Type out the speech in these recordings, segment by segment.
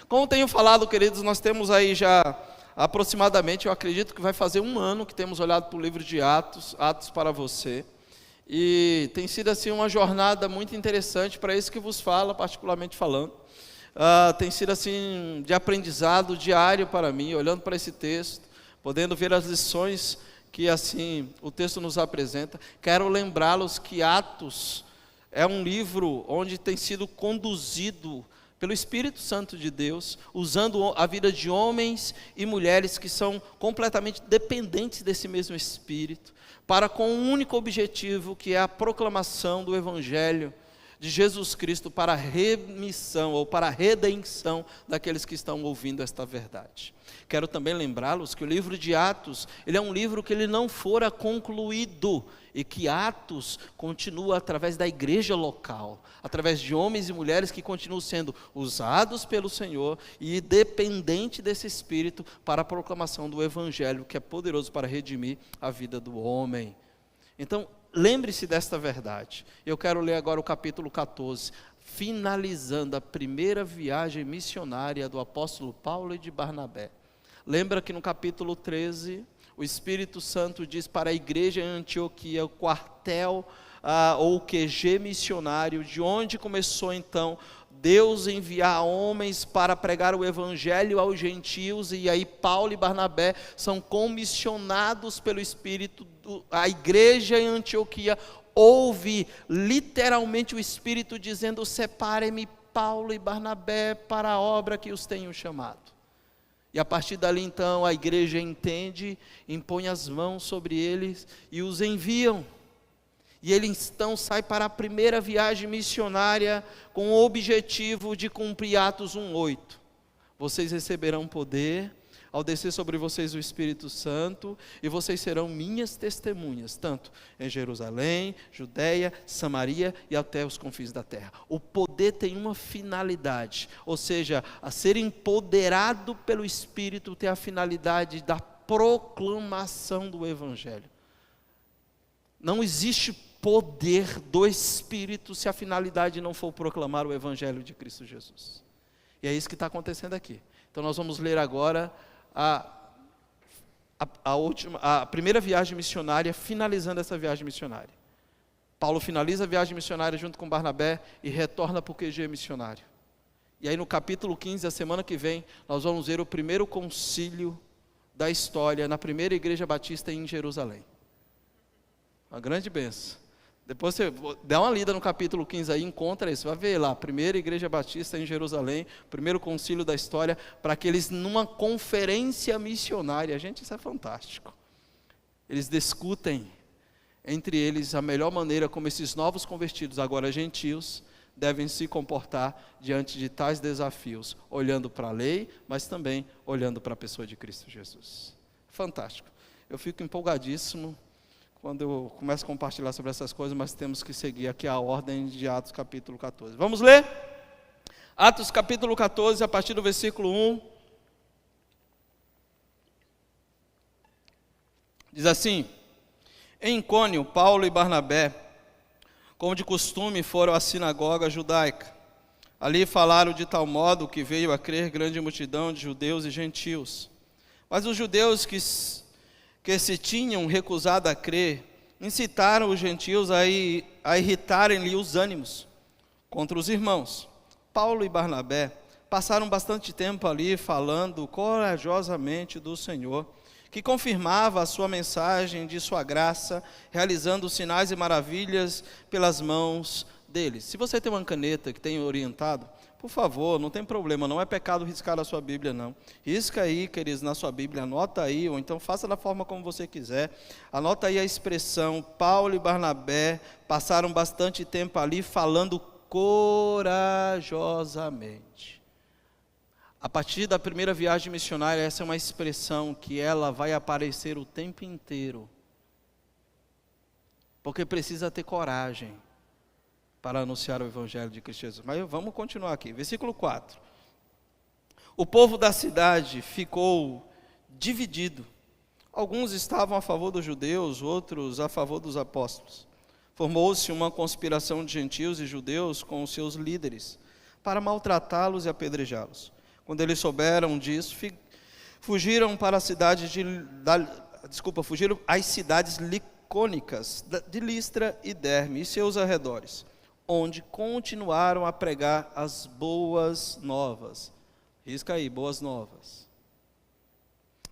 Como tenho falado, queridos, nós temos aí já aproximadamente, eu acredito que vai fazer um ano que temos olhado para o livro de Atos, Atos para você. E tem sido assim uma jornada muito interessante para isso que vos fala, particularmente falando. Tem sido assim de aprendizado diário para mim, olhando para esse texto, podendo ver as lições que assim o texto nos apresenta. Quero lembrá-los que Atos é um livro onde tem sido conduzido pelo Espírito Santo de Deus, usando a vida de homens e mulheres que são completamente dependentes desse mesmo Espírito, para com um único objetivo, que é a proclamação do Evangelho de Jesus Cristo para a remissão ou para a redenção daqueles que estão ouvindo esta verdade. Quero também lembrá-los que o livro de Atos, ele é um livro que ele não fora concluído, e que Atos continua através da igreja local, através de homens e mulheres que continuam sendo usados pelo Senhor e dependente desse Espírito para a proclamação do Evangelho, que é poderoso para redimir a vida do homem. Então, lembre-se desta verdade. Eu quero ler agora o capítulo 14, finalizando a primeira viagem missionária do apóstolo Paulo e de Barnabé. Lembra que no capítulo 13, o Espírito Santo diz para a igreja em Antioquia, o quartel ou o QG missionário, de onde começou então Deus enviar homens para pregar o Evangelho aos gentios, e aí Paulo e Barnabé são comissionados pelo Espírito. A igreja em Antioquia ouve literalmente o Espírito dizendo: separem-me Paulo e Barnabé para a obra que os tenho chamado. E a partir dali então a igreja entende, impõe as mãos sobre eles e os enviam. E ele então sai para a primeira viagem missionária com o objetivo de cumprir Atos 1:8. Vocês receberão poder ao descer sobre vocês o Espírito Santo, e vocês serão minhas testemunhas, tanto em Jerusalém, Judeia, Samaria e até os confins da terra. O poder tem uma finalidade, ou seja, a ser empoderado pelo Espírito tem a finalidade da proclamação do Evangelho. Não existe poder do Espírito se a finalidade não for proclamar o Evangelho de Cristo Jesus. E é isso que está acontecendo aqui. Então nós vamos ler agora a primeira viagem missionária, finalizando essa viagem missionária. Paulo finaliza a viagem missionária junto com Barnabé e retorna para o QG missionário. E aí no capítulo 15, a semana que vem, nós vamos ver o primeiro concílio da história na primeira igreja batista em Jerusalém. Uma grande bênção. Depois você dá uma lida no capítulo 15 aí, encontra isso, vai ver lá, primeira igreja batista em Jerusalém, primeiro concílio da história, para que eles numa conferência missionária, gente, isso é fantástico. Eles discutem entre eles a melhor maneira como esses novos convertidos, agora gentios, devem se comportar diante de tais desafios, olhando para a lei, mas também olhando para a pessoa de Cristo Jesus. Fantástico. Eu fico empolgadíssimo quando eu começo a compartilhar sobre essas coisas, mas temos que seguir aqui a ordem de Atos capítulo 14. Vamos ler? Atos capítulo 14, a partir do versículo 1. Diz assim: em Icônio, Paulo e Barnabé, como de costume, foram à sinagoga judaica. Ali falaram de tal modo que veio a crer grande multidão de judeus e gentios. Mas os judeus que se tinham recusado a crer, incitaram os gentios a irritarem-lhe os ânimos contra os irmãos. Paulo e Barnabé passaram bastante tempo ali falando corajosamente do Senhor, que confirmava a sua mensagem de sua graça, realizando sinais e maravilhas pelas mãos deles. Se você tem uma caneta que tem orientado, por favor, não tem problema, não é pecado riscar a sua Bíblia, não. Risca aí, queridos, na sua Bíblia, anota aí, ou então faça da forma como você quiser. Anota aí a expressão: Paulo e Barnabé passaram bastante tempo ali falando corajosamente. A partir da primeira viagem missionária, essa é uma expressão que ela vai aparecer o tempo inteiro. Porque precisa ter coragem para anunciar o Evangelho de Cristo Jesus. Mas vamos continuar aqui, versículo 4. O povo da cidade ficou dividido. Alguns estavam a favor dos judeus, outros a favor dos apóstolos. Formou-se uma conspiração de gentios e judeus com os seus líderes, para maltratá-los e apedrejá-los. Quando eles souberam disso, fugiram para a cidade fugiram às cidades licônicas de Listra e Derbe e seus arredores, onde continuaram a pregar as boas novas. Risca aí, boas novas.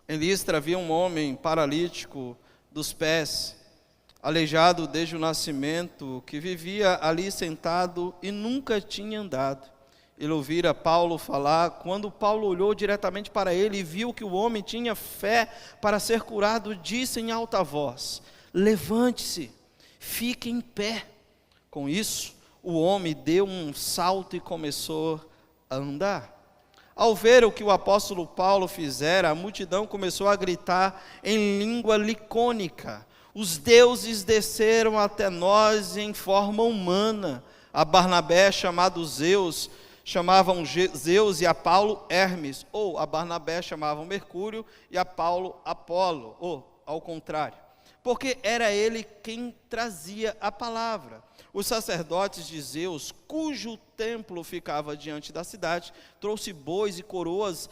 Em Listra havia um homem paralítico dos pés, aleijado desde o nascimento, que vivia ali sentado e nunca tinha andado. Ele ouvira Paulo falar. Quando Paulo olhou diretamente para ele e viu que o homem tinha fé para ser curado, disse em alta voz: levante-se, fique em pé. Com isso, o homem deu um salto e começou a andar. Ao ver o que o apóstolo Paulo fizera, a multidão começou a gritar em língua licônica: os deuses desceram até nós em forma humana. A Barnabé, chamado Zeus, chamavam Zeus, e a Paulo Hermes, ou a Barnabé chamavam Mercúrio e a Paulo Apolo, ou ao contrário, porque era ele quem trazia a palavra. Os sacerdotes de Zeus, cujo templo ficava diante da cidade, trouxe bois e coroas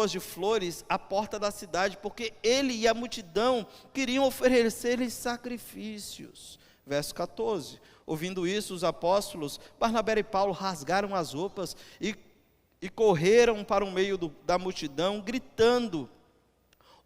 de flores à porta da cidade, porque ele e a multidão queriam oferecer-lhes sacrifícios. Verso 14. Ouvindo isso, os apóstolos Barnabé e Paulo rasgaram as roupas e correram para o meio da multidão, gritando: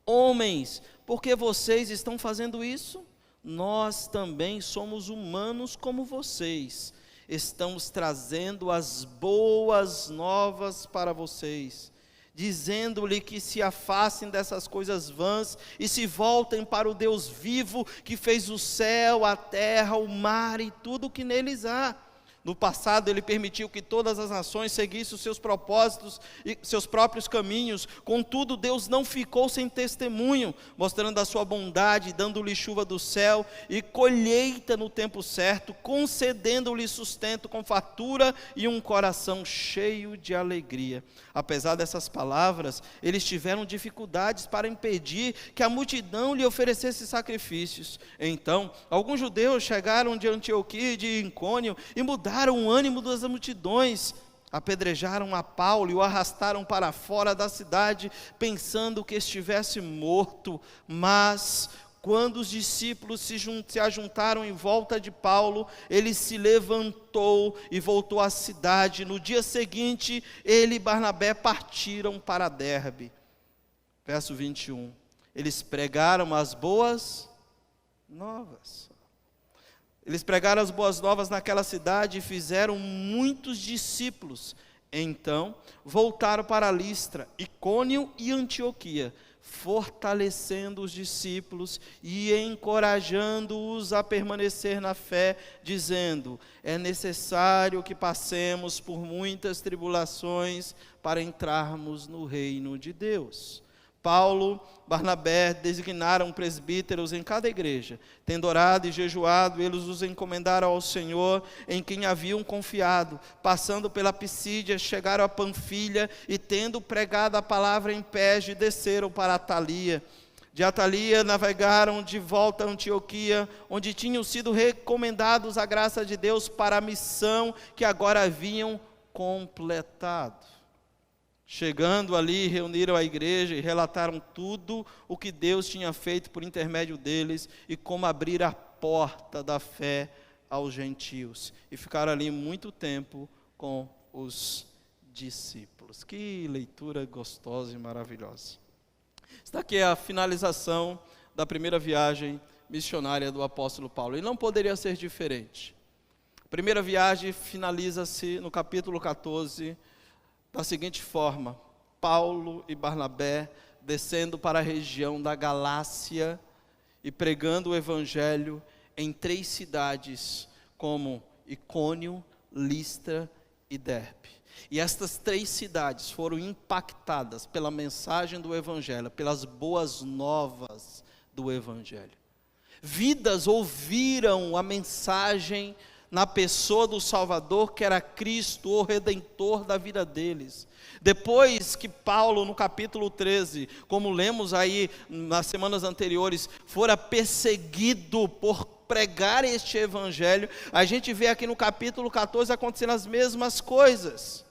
homens, por que vocês estão fazendo isso? Nós também somos humanos como vocês. Estamos trazendo as boas novas para vocês, dizendo-lhe que se afastem dessas coisas vãs e se voltem para o Deus vivo, que fez o céu, a terra, o mar e tudo o que neles há. No passado ele permitiu que todas as nações seguissem os seus propósitos e seus próprios caminhos. Contudo, Deus não ficou sem testemunho, mostrando a sua bondade, dando-lhe chuva do céu e colheita no tempo certo, concedendo-lhe sustento com fartura e um coração cheio de alegria. Apesar dessas palavras, eles tiveram dificuldades para impedir que a multidão lhe oferecesse sacrifícios. Então, alguns judeus chegaram de Antioquia e de Icônio e mudaram o ânimo das multidões, apedrejaram a Paulo e o arrastaram para fora da cidade, pensando que estivesse morto. Mas, quando os discípulos se ajuntaram em volta de Paulo, ele se levantou e voltou à cidade. No dia seguinte, ele e Barnabé partiram para Derbe. Verso 21. Eles pregaram as boas novas. Eles pregaram as boas novas naquela cidade e fizeram muitos discípulos. Então, voltaram para Listra, Icônio e Antioquia, fortalecendo os discípulos e encorajando-os a permanecer na fé, dizendo: é necessário que passemos por muitas tribulações para entrarmos no reino de Deus. Paulo, Barnabé designaram presbíteros em cada igreja. Tendo orado e jejuado, eles os encomendaram ao Senhor, em quem haviam confiado. Passando pela Pisídia, chegaram a Panfilha, e tendo pregado a palavra em Perge, desceram para Atalia. De Atalia navegaram de volta a Antioquia, onde tinham sido recomendados a graça de Deus para a missão que agora haviam completado. Chegando ali, reuniram a igreja e relataram tudo o que Deus tinha feito por intermédio deles e como abrir a porta da fé aos gentios. E ficaram ali muito tempo com os discípulos. Que leitura gostosa e maravilhosa. Está aqui a finalização da primeira viagem missionária do apóstolo Paulo. E não poderia ser diferente. A primeira viagem finaliza-se no capítulo 14, da seguinte forma: Paulo e Barnabé descendo para a região da Galácia e pregando o evangelho em 3 cidades, como Icônio, Listra e Derbe. E estas 3 cidades foram impactadas pela mensagem do evangelho, pelas boas novas do evangelho. Vidas ouviram a mensagem na pessoa do Salvador, que era Cristo, o Redentor da vida deles. Depois que Paulo, no capítulo 13, como lemos aí nas semanas anteriores, fora perseguido por pregar este evangelho, a gente vê aqui no capítulo 14 acontecendo as mesmas coisas.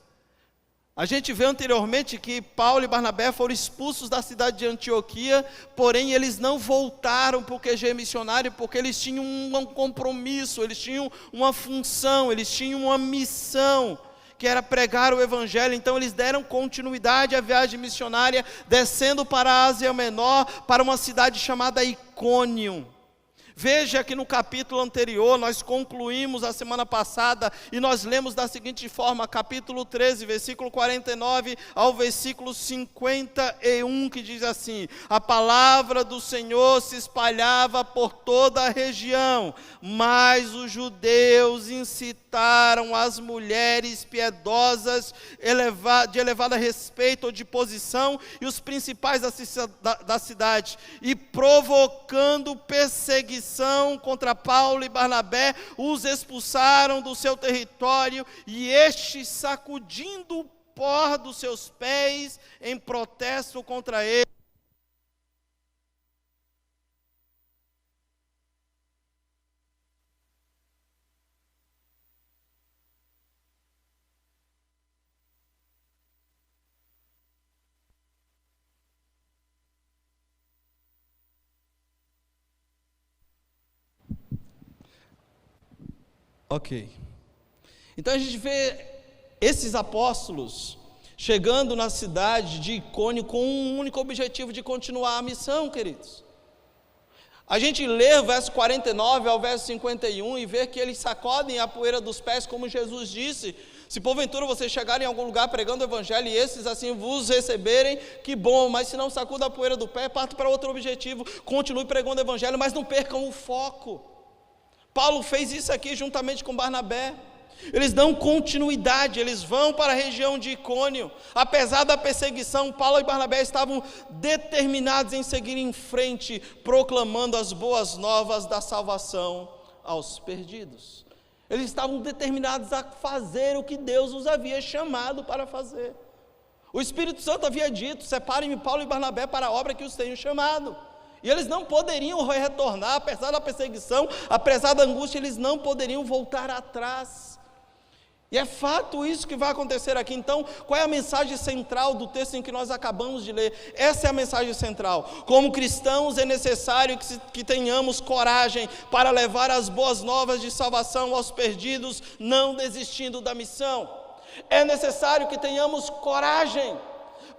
A gente vê anteriormente que Paulo e Barnabé foram expulsos da cidade de Antioquia, porém eles não voltaram para o QG missionário, porque eles tinham um compromisso, eles tinham uma função, eles tinham uma missão, que era pregar o Evangelho. Então eles deram continuidade à viagem missionária, descendo para a Ásia Menor, para uma cidade chamada Icônio. Veja que no capítulo anterior, nós concluímos a semana passada, e nós lemos da seguinte forma, capítulo 13, versículo 49 ao versículo 51, que diz assim: a palavra do Senhor se espalhava por toda a região, mas os judeus incitaram as mulheres piedosas, de elevado respeito ou de posição, e os principais da cidade, e provocando perseguição contra Paulo e Barnabé, os expulsaram do seu território, e estes, sacudindo o pó dos seus pés em protesto contra ele. Ok. Então a gente vê esses apóstolos chegando na cidade de Icônio com um único objetivo, de continuar a missão, queridos. A gente lê o verso 49 ao verso 51 e vê que eles sacodem a poeira dos pés, como Jesus disse: se porventura vocês chegarem em algum lugar pregando o Evangelho e esses assim vos receberem, que bom, mas se não, sacuda a poeira do pé, parta para outro objetivo, continue pregando o Evangelho, mas não percam o foco. Paulo fez isso aqui juntamente com Barnabé. Eles dão continuidade, eles vão para a região de Icônio. Apesar da perseguição, Paulo e Barnabé estavam determinados em seguir em frente, proclamando as boas novas da salvação aos perdidos. Eles estavam determinados a fazer o que Deus os havia chamado para fazer. O Espírito Santo havia dito: separem Paulo e Barnabé para a obra que os tenho chamado. E eles não poderiam retornar, apesar da perseguição, apesar da angústia, eles não poderiam voltar atrás. E é fato isso que vai acontecer aqui. Então, qual é a mensagem central do texto em que nós acabamos de ler? Essa é a mensagem central. Como cristãos, é necessário que tenhamos coragem para levar as boas novas de salvação aos perdidos, não desistindo da missão. É necessário que tenhamos coragem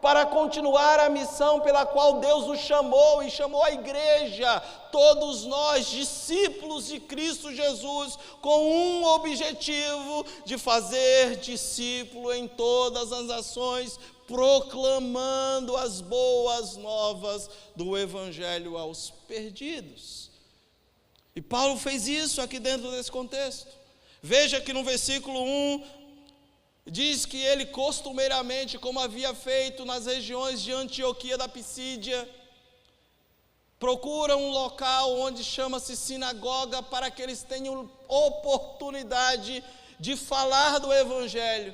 para continuar a missão pela qual Deus nos chamou, e chamou a igreja, todos nós, discípulos de Cristo Jesus, com um objetivo: de fazer discípulo em todas as nações, proclamando as boas novas do Evangelho aos perdidos. E Paulo fez isso aqui dentro desse contexto. Veja que no versículo 1, diz que ele costumeiramente, como havia feito nas regiões de Antioquia da Pisídia, procura um local onde chama-se sinagoga, para que eles tenham oportunidade de falar do Evangelho.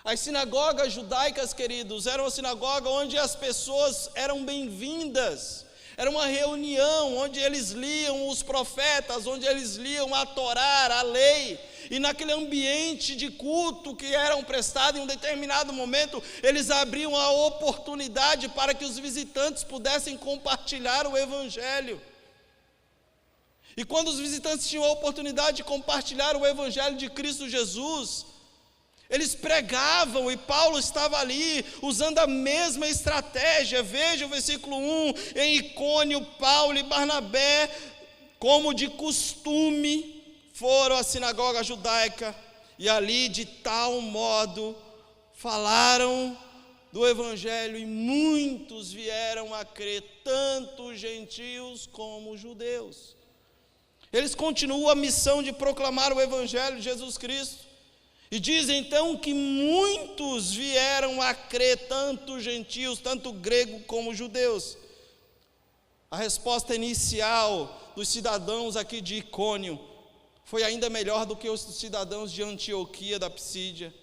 As sinagogas judaicas, queridos, eram uma sinagoga onde as pessoas eram bem-vindas. Era uma reunião onde eles liam os profetas, onde eles liam a Torá, a lei. E naquele ambiente de culto que eram prestados, em um determinado momento, eles abriam a oportunidade para que os visitantes pudessem compartilhar o Evangelho. E quando os visitantes tinham a oportunidade de compartilhar o Evangelho de Cristo Jesus, eles pregavam, e Paulo estava ali usando a mesma estratégia. Veja o versículo 1, em Icônio, Paulo e Barnabé, como de costume, foram à sinagoga judaica, e ali de tal modo falaram do Evangelho, e muitos vieram a crer, tanto gentios como judeus. Eles continuam a missão de proclamar o Evangelho de Jesus Cristo. E diz então que muitos vieram a crer, tanto gentios, tanto grego como judeus. A resposta inicial dos cidadãos aqui de Icônio foi ainda melhor do que os cidadãos de Antioquia da Pisídia.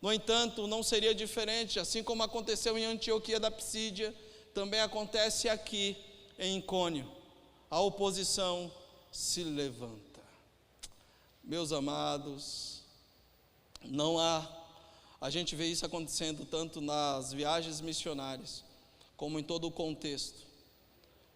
No entanto, não seria diferente, assim como aconteceu em Antioquia da Pisídia, também acontece aqui em Icônio. A oposição se levanta. Meus amados, não há A gente vê isso acontecendo tanto nas viagens missionárias, como em todo o contexto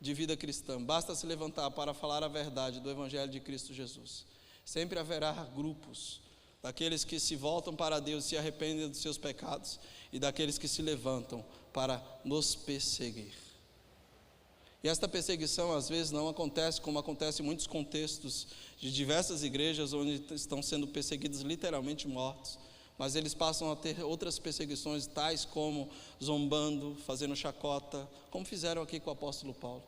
de vida cristã. Basta se levantar para falar a verdade do Evangelho de Cristo Jesus. Sempre haverá grupos, daqueles que se voltam para Deus e se arrependem dos seus pecados, e daqueles que se levantam para nos perseguir. E esta perseguição às vezes não acontece como acontece em muitos contextos de diversas igrejas, onde estão sendo perseguidos, literalmente mortos, mas eles passam a ter outras perseguições, tais como zombando, fazendo chacota, como fizeram aqui com o apóstolo Paulo.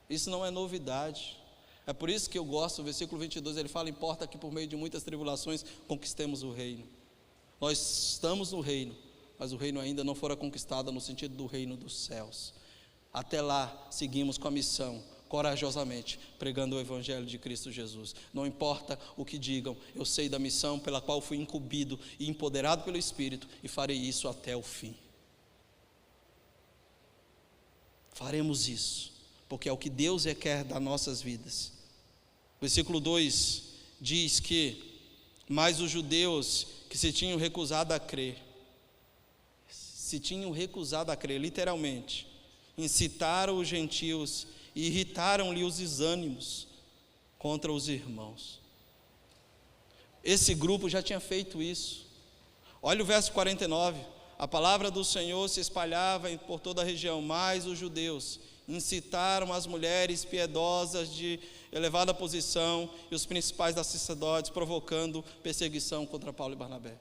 Isso não é novidade. É por isso que eu gosto, o versículo 22, ele fala: importa que por meio de muitas tribulações conquistemos o reino. Nós estamos no reino, mas o reino ainda não fora conquistado no sentido do reino dos céus. Até lá, seguimos com a missão, corajosamente, pregando o Evangelho de Cristo Jesus. Não importa o que digam, eu sei da missão pela qual fui incumbido e empoderado pelo Espírito, e farei isso até o fim. Faremos isso, porque é o que Deus requer das nossas vidas. Versículo 2 diz que: mas os judeus que se tinham recusado a crer, literalmente, incitaram os gentios e irritaram-lhe os desânimos contra os irmãos. Esse grupo já tinha feito isso. Olha o verso 49, a palavra do Senhor se espalhava por toda a região, mas os judeus incitaram as mulheres piedosas de elevada posição e os principais das sacerdotes, provocando perseguição contra Paulo e Barnabé.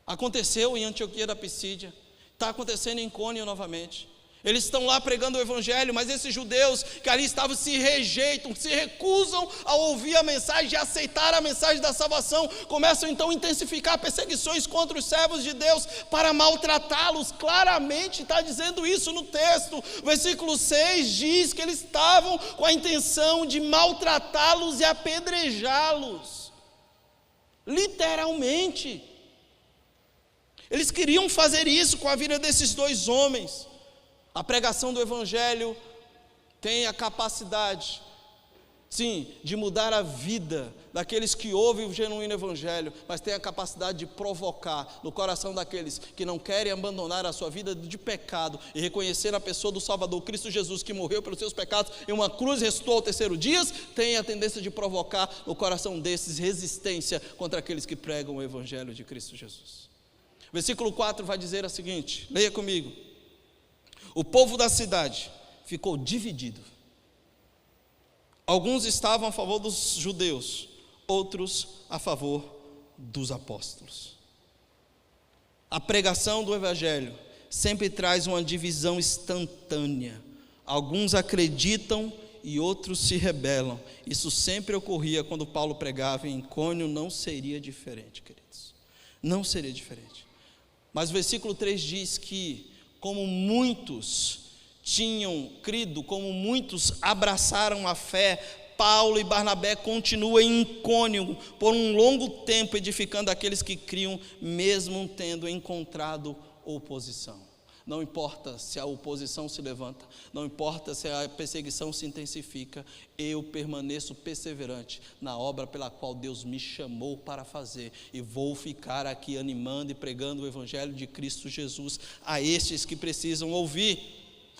Aconteceu em Antioquia da Pisídia, está acontecendo em Icônio novamente. Eles estão lá pregando o Evangelho, mas esses judeus que ali estavam se rejeitam, se recusam a ouvir a mensagem, a aceitar a mensagem da salvação. Começam então a intensificar perseguições contra os servos de Deus para maltratá-los. Claramente está dizendo isso no texto. O versículo 6 diz que eles estavam com a intenção de maltratá-los e apedrejá-los. Literalmente. Eles queriam fazer isso com a vida desses dois homens. A pregação do Evangelho tem a capacidade, sim, de mudar a vida daqueles que ouvem o genuíno Evangelho, mas tem a capacidade de provocar no coração daqueles que não querem abandonar a sua vida de pecado e reconhecer a pessoa do Salvador, Cristo Jesus, que morreu pelos seus pecados em uma cruz e ressuscitou ao terceiro dia, tem a tendência de provocar no coração desses resistência contra aqueles que pregam o Evangelho de Cristo Jesus. Versículo 4 vai dizer o seguinte, leia comigo: o povo da cidade ficou dividido. Alguns estavam a favor dos judeus, outros a favor dos apóstolos. A pregação do Evangelho sempre traz uma divisão instantânea. Alguns acreditam e outros se rebelam. Isso sempre ocorria quando Paulo pregava em Icônio, não seria diferente, queridos. Não seria diferente. Mas o versículo 3 diz que, como muitos tinham crido, como muitos abraçaram a fé, Paulo e Barnabé continuam em Icônio por um longo tempo, edificando aqueles que criam, mesmo tendo encontrado oposição. Não importa se a oposição se levanta, não importa se a perseguição se intensifica, eu permaneço perseverante na obra pela qual Deus me chamou para fazer, e vou ficar aqui animando e pregando o Evangelho de Cristo Jesus a estes que precisam ouvir.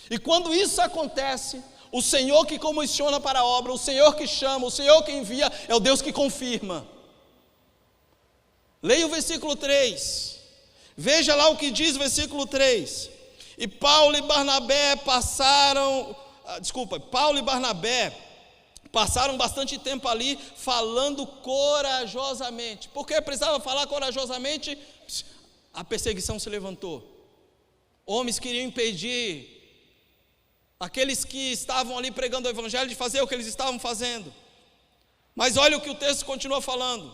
E quando isso acontece, o Senhor que comissiona para a obra, o Senhor que chama, o Senhor que envia, é o Deus que confirma. Leia o versículo 3, veja lá o que diz o versículo 3. E Paulo e Barnabé passaram bastante tempo ali falando corajosamente. Por que precisava falar corajosamente? A perseguição se levantou. Homens queriam impedir aqueles que estavam ali pregando o Evangelho de fazer o que eles estavam fazendo. Mas olha o que o texto continua falando.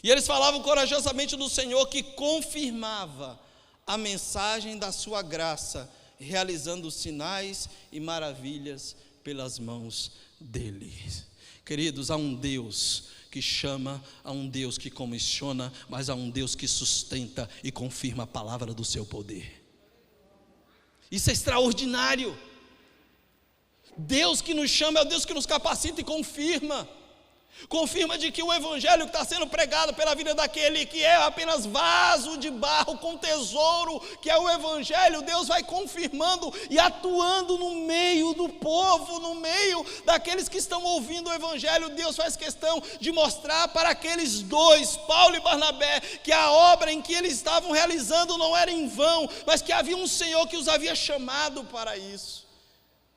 E eles falavam corajosamente do Senhor, que confirmava a mensagem da sua graça, realizando sinais e maravilhas pelas mãos dele. Queridos, há um Deus que chama, há um Deus que comissiona, mas há um Deus que sustenta e confirma a palavra do seu poder. Isso é extraordinário. Deus que nos chama é o Deus que nos capacita e confirma. Confirma de que o evangelho que está sendo pregado pela vida daquele que é apenas vaso de barro com tesouro, que é o evangelho, Deus vai confirmando e atuando no meio do povo, no meio daqueles que estão ouvindo o evangelho. Deus faz questão de mostrar para aqueles dois, Paulo e Barnabé, que a obra em que eles estavam realizando não era em vão, mas que havia um Senhor que os havia chamado para isso.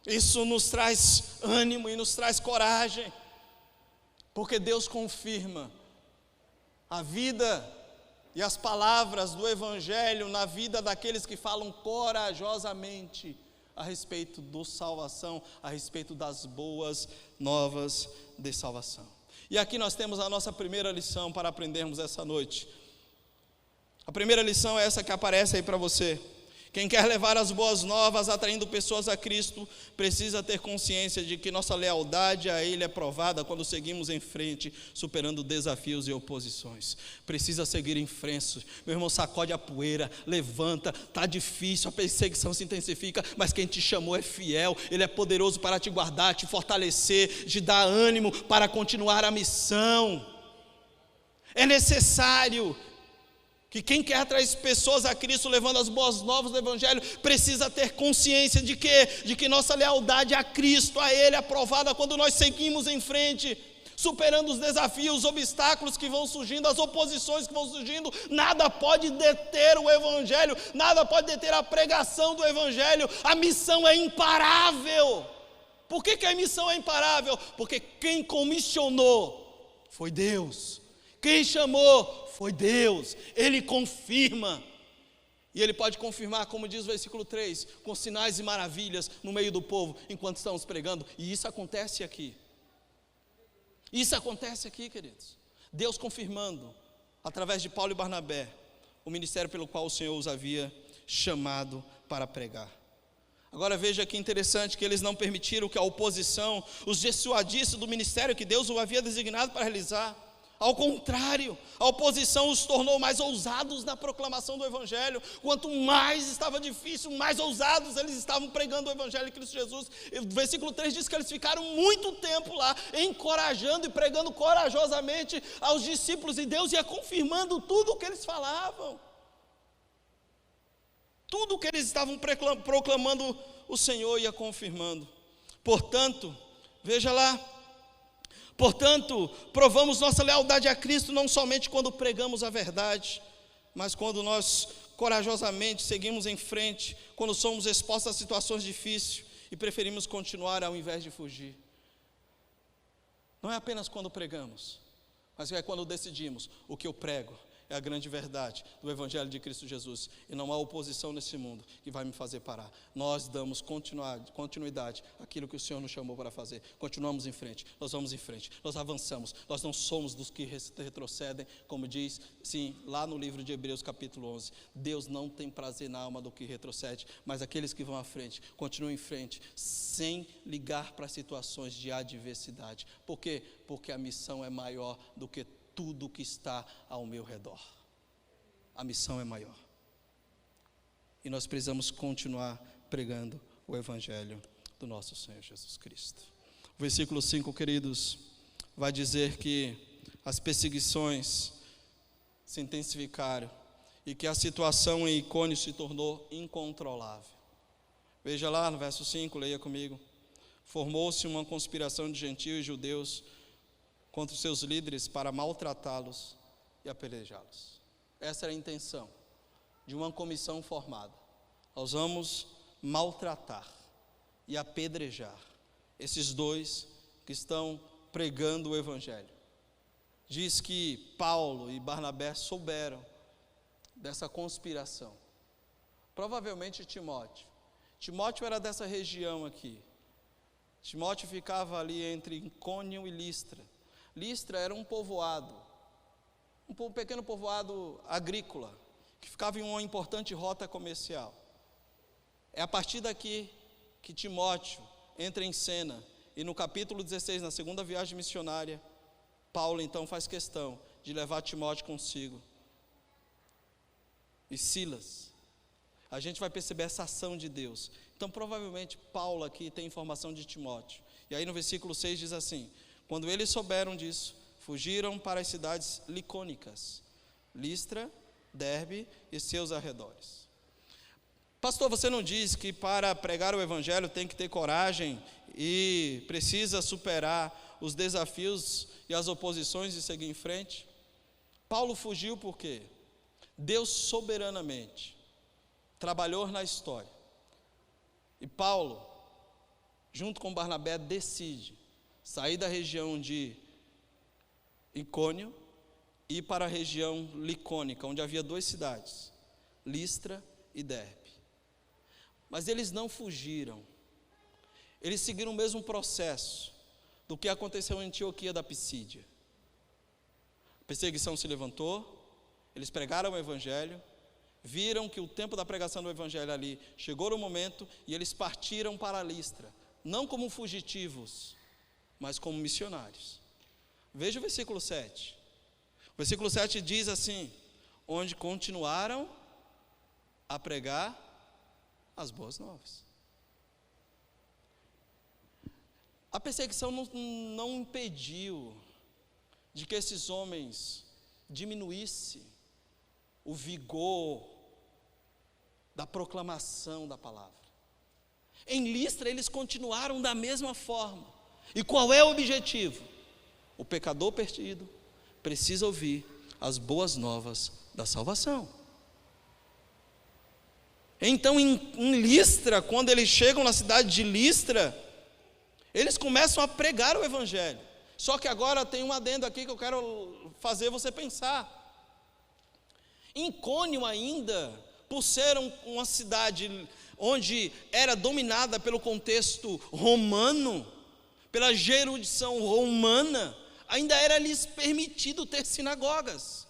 Isso nos traz ânimo e nos traz coragem, porque Deus confirma a vida e as palavras do evangelho na vida daqueles que falam corajosamente a respeito da salvação, a respeito das boas novas de salvação. E aqui nós temos a nossa primeira lição para aprendermos essa noite. A primeira lição é essa que aparece aí para você. Quem quer levar as boas novas, atraindo pessoas a Cristo, precisa ter consciência de que nossa lealdade a Ele é provada quando seguimos em frente, superando desafios e oposições. Precisa seguir em frente. Meu irmão, sacode a poeira, levanta, está difícil, a perseguição se intensifica, mas quem te chamou é fiel, Ele é poderoso para te guardar, te fortalecer, te dar ânimo para continuar a missão. É necessário que quem quer atrair pessoas a Cristo, levando as boas novas do evangelho, precisa ter consciência de que nossa lealdade a Cristo, a Ele, é aprovada quando nós seguimos em frente, superando os desafios, os obstáculos que vão surgindo, as oposições que vão surgindo. Nada pode deter o evangelho, nada pode deter a pregação do evangelho. A missão é imparável. Por que a missão é imparável? Porque quem comissionou foi Deus, quem chamou foi Deus. Ele confirma, e Ele pode confirmar, como diz o versículo 3, com sinais e maravilhas no meio do povo, enquanto estamos pregando. E isso acontece aqui. Isso acontece aqui, queridos. Deus confirmando, através de Paulo e Barnabé, o ministério pelo qual o Senhor os havia chamado para pregar. Agora veja que interessante, que eles não permitiram que a oposição os dissuadisse do ministério que Deus o havia designado para realizar. Ao contrário, a oposição os tornou mais ousados na proclamação do evangelho. Quanto mais estava difícil, mais ousados eles estavam pregando o evangelho de Cristo Jesus. O versículo 3 diz que eles ficaram muito tempo lá, encorajando e pregando corajosamente aos discípulos, e Deus ia confirmando tudo o que eles falavam. Tudo o que eles estavam proclamando, o Senhor ia confirmando. Portanto, veja lá, provamos nossa lealdade a Cristo não somente quando pregamos a verdade, mas quando nós corajosamente seguimos em frente, quando somos expostos a situações difíceis e preferimos continuar ao invés de fugir. Não é apenas quando pregamos, mas é quando decidimos: o que eu prego é a grande verdade do evangelho de Cristo Jesus, e não há oposição nesse mundo que vai me fazer parar. Nós damos continuidade àquilo que o Senhor nos chamou para fazer. Continuamos em frente, nós vamos em frente, nós avançamos, nós não somos dos que retrocedem, como diz, sim, lá no livro de Hebreus capítulo 11, Deus não tem prazer na alma do que retrocede, mas aqueles que vão à frente, continuam em frente, sem ligar para situações de adversidade. Por quê? Porque a missão é maior do que tudo que está ao meu redor. A missão é maior. E nós precisamos continuar pregando o evangelho do nosso Senhor Jesus Cristo. O versículo 5, queridos, vai dizer que as perseguições se intensificaram e que a situação em Icônio se tornou incontrolável. Veja lá no verso 5, leia comigo. Formou-se uma conspiração de gentios e judeus contra os seus líderes para maltratá-los e apedrejá-los. Essa era a intenção de uma comissão formada. Nós vamos maltratar e apedrejar esses dois que estão pregando o evangelho. Diz que Paulo e Barnabé souberam dessa conspiração. Provavelmente Timóteo era dessa região aqui. Timóteo ficava ali entre Icônio e Listra. Listra era um povoado, um pequeno povoado agrícola, que ficava em uma importante rota comercial. É a partir daqui que Timóteo entra em cena, e no capítulo 16, na segunda viagem missionária, Paulo então faz questão de levar Timóteo consigo. E Silas. A gente vai perceber essa ação de Deus. Então provavelmente Paulo aqui tem informação de Timóteo. E aí no versículo 6 diz assim: Quando eles souberam disso, fugiram para as cidades licônicas, Listra, Derbe e seus arredores. Pastor, você não diz que para pregar o evangelho tem que ter coragem e precisa superar os desafios e as oposições e seguir em frente? Paulo fugiu por quê? Deus soberanamente trabalhou na história. E Paulo, junto com Barnabé, decide sair da região de Icônio e ir para a região licônica, onde havia 2 cidades, Listra e Derbe. Mas eles não fugiram, eles seguiram o mesmo processo do que aconteceu em Antioquia da Pisídia. A perseguição se levantou, eles pregaram o evangelho, viram que o tempo da pregação do evangelho ali chegou no momento, e eles partiram para Listra, não como fugitivos, mas como missionários. Veja o versículo 7. O versículo 7 diz assim: onde continuaram a pregar as boas novas. A perseguição não impediu de que esses homens diminuísse o vigor da proclamação da palavra. Em Listra eles continuaram da mesma forma. E qual é o objetivo? O pecador perdido precisa ouvir as boas novas da salvação. Então em Listra, quando eles chegam na cidade de Listra, eles começam a pregar o evangelho. Só que agora tem um adendo aqui que eu quero fazer você pensar. Em Icônio ainda, por ser uma cidade onde era dominada pelo contexto romano, pela jurisdição romana, ainda era-lhes permitido ter sinagogas.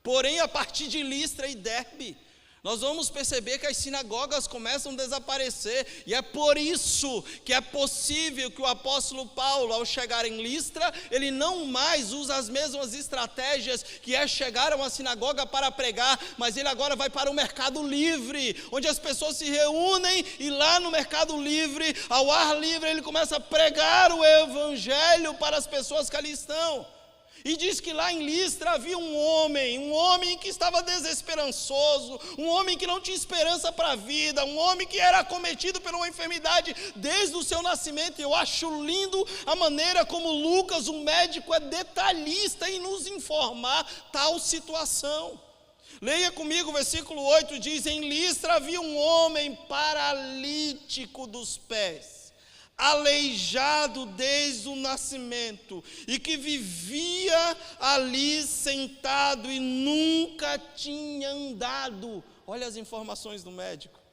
Porém, a partir de Listra e Derbe, nós vamos perceber que as sinagogas começam a desaparecer, e é por isso que é possível que o apóstolo Paulo, ao chegar em Listra, ele não mais usa as mesmas estratégias que é chegar a uma sinagoga para pregar, mas ele agora vai para o mercado livre, onde as pessoas se reúnem, e lá no mercado livre, ao ar livre, ele começa a pregar o evangelho para as pessoas que ali estão. E diz que lá em Listra havia um homem que estava desesperançoso, um homem que não tinha esperança para a vida, um homem que era acometido por uma enfermidade desde o seu nascimento. E eu acho lindo a maneira como Lucas, o médico, é detalhista em nos informar tal situação. Leia comigo o versículo 8, diz: em Listra havia um homem paralítico dos pés, aleijado desde o nascimento, e que vivia ali sentado e nunca tinha andado. Olha as informações do médico.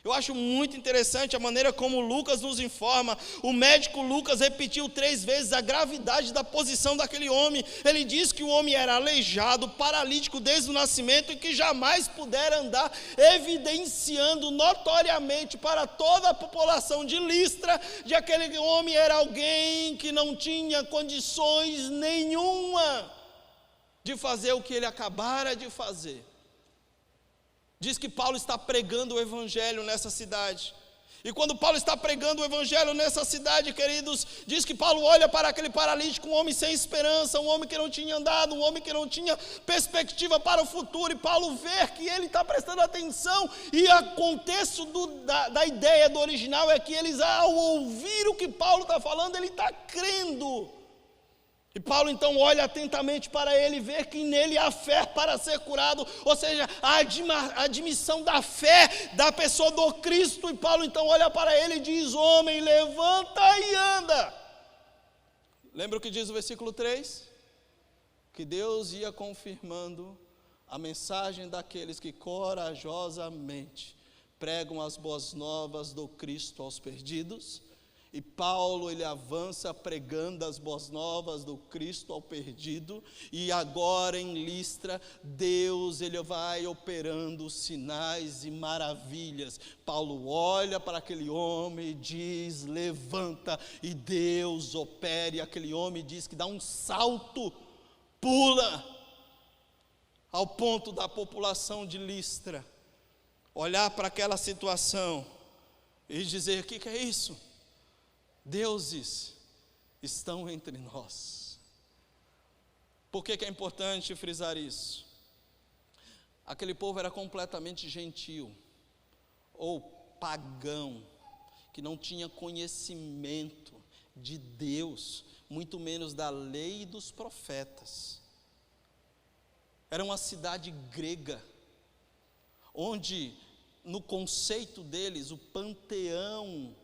Eu acho muito interessante a maneira como Lucas nos informa. O médico Lucas repetiu 3 vezes a gravidade da posição daquele homem. Ele diz que o homem era aleijado, paralítico desde o nascimento e que jamais pudera andar, evidenciando notoriamente para toda a população de Listra de aquele homem era alguém que não tinha condições nenhuma de fazer o que ele acabara de fazer. Diz que Paulo está pregando o evangelho nessa cidade. E quando Paulo está pregando o evangelho nessa cidade, queridos, diz que Paulo olha para aquele paralítico, um homem sem esperança, um homem que não tinha andado, um homem que não tinha perspectiva para o futuro. E Paulo vê que ele está prestando atenção. E o contexto da ideia do original é que eles, ao ouvir o que Paulo está falando, ele está crendo. E Paulo então olha atentamente para ele e vê que nele há fé para ser curado, ou seja, a admissão da fé da pessoa do Cristo. E Paulo então olha para ele e diz: homem, levanta e anda. Lembra o que diz o versículo 3? Que Deus ia confirmando a mensagem daqueles que corajosamente pregam as boas novas do Cristo aos perdidos. E Paulo, ele avança pregando as boas novas do Cristo ao perdido, e agora em Listra, Deus, ele vai operando sinais e maravilhas. Paulo olha para aquele homem e diz: levanta, e Deus opera, e aquele homem diz que dá um salto, pula, ao ponto da população de Listra olhar para aquela situação e dizer: o que é isso? Deuses estão entre nós. Por que é importante frisar isso? Aquele povo era completamente gentil, ou pagão, que não tinha conhecimento de Deus, muito menos da lei e dos profetas. Era uma cidade grega, onde no conceito deles, o panteão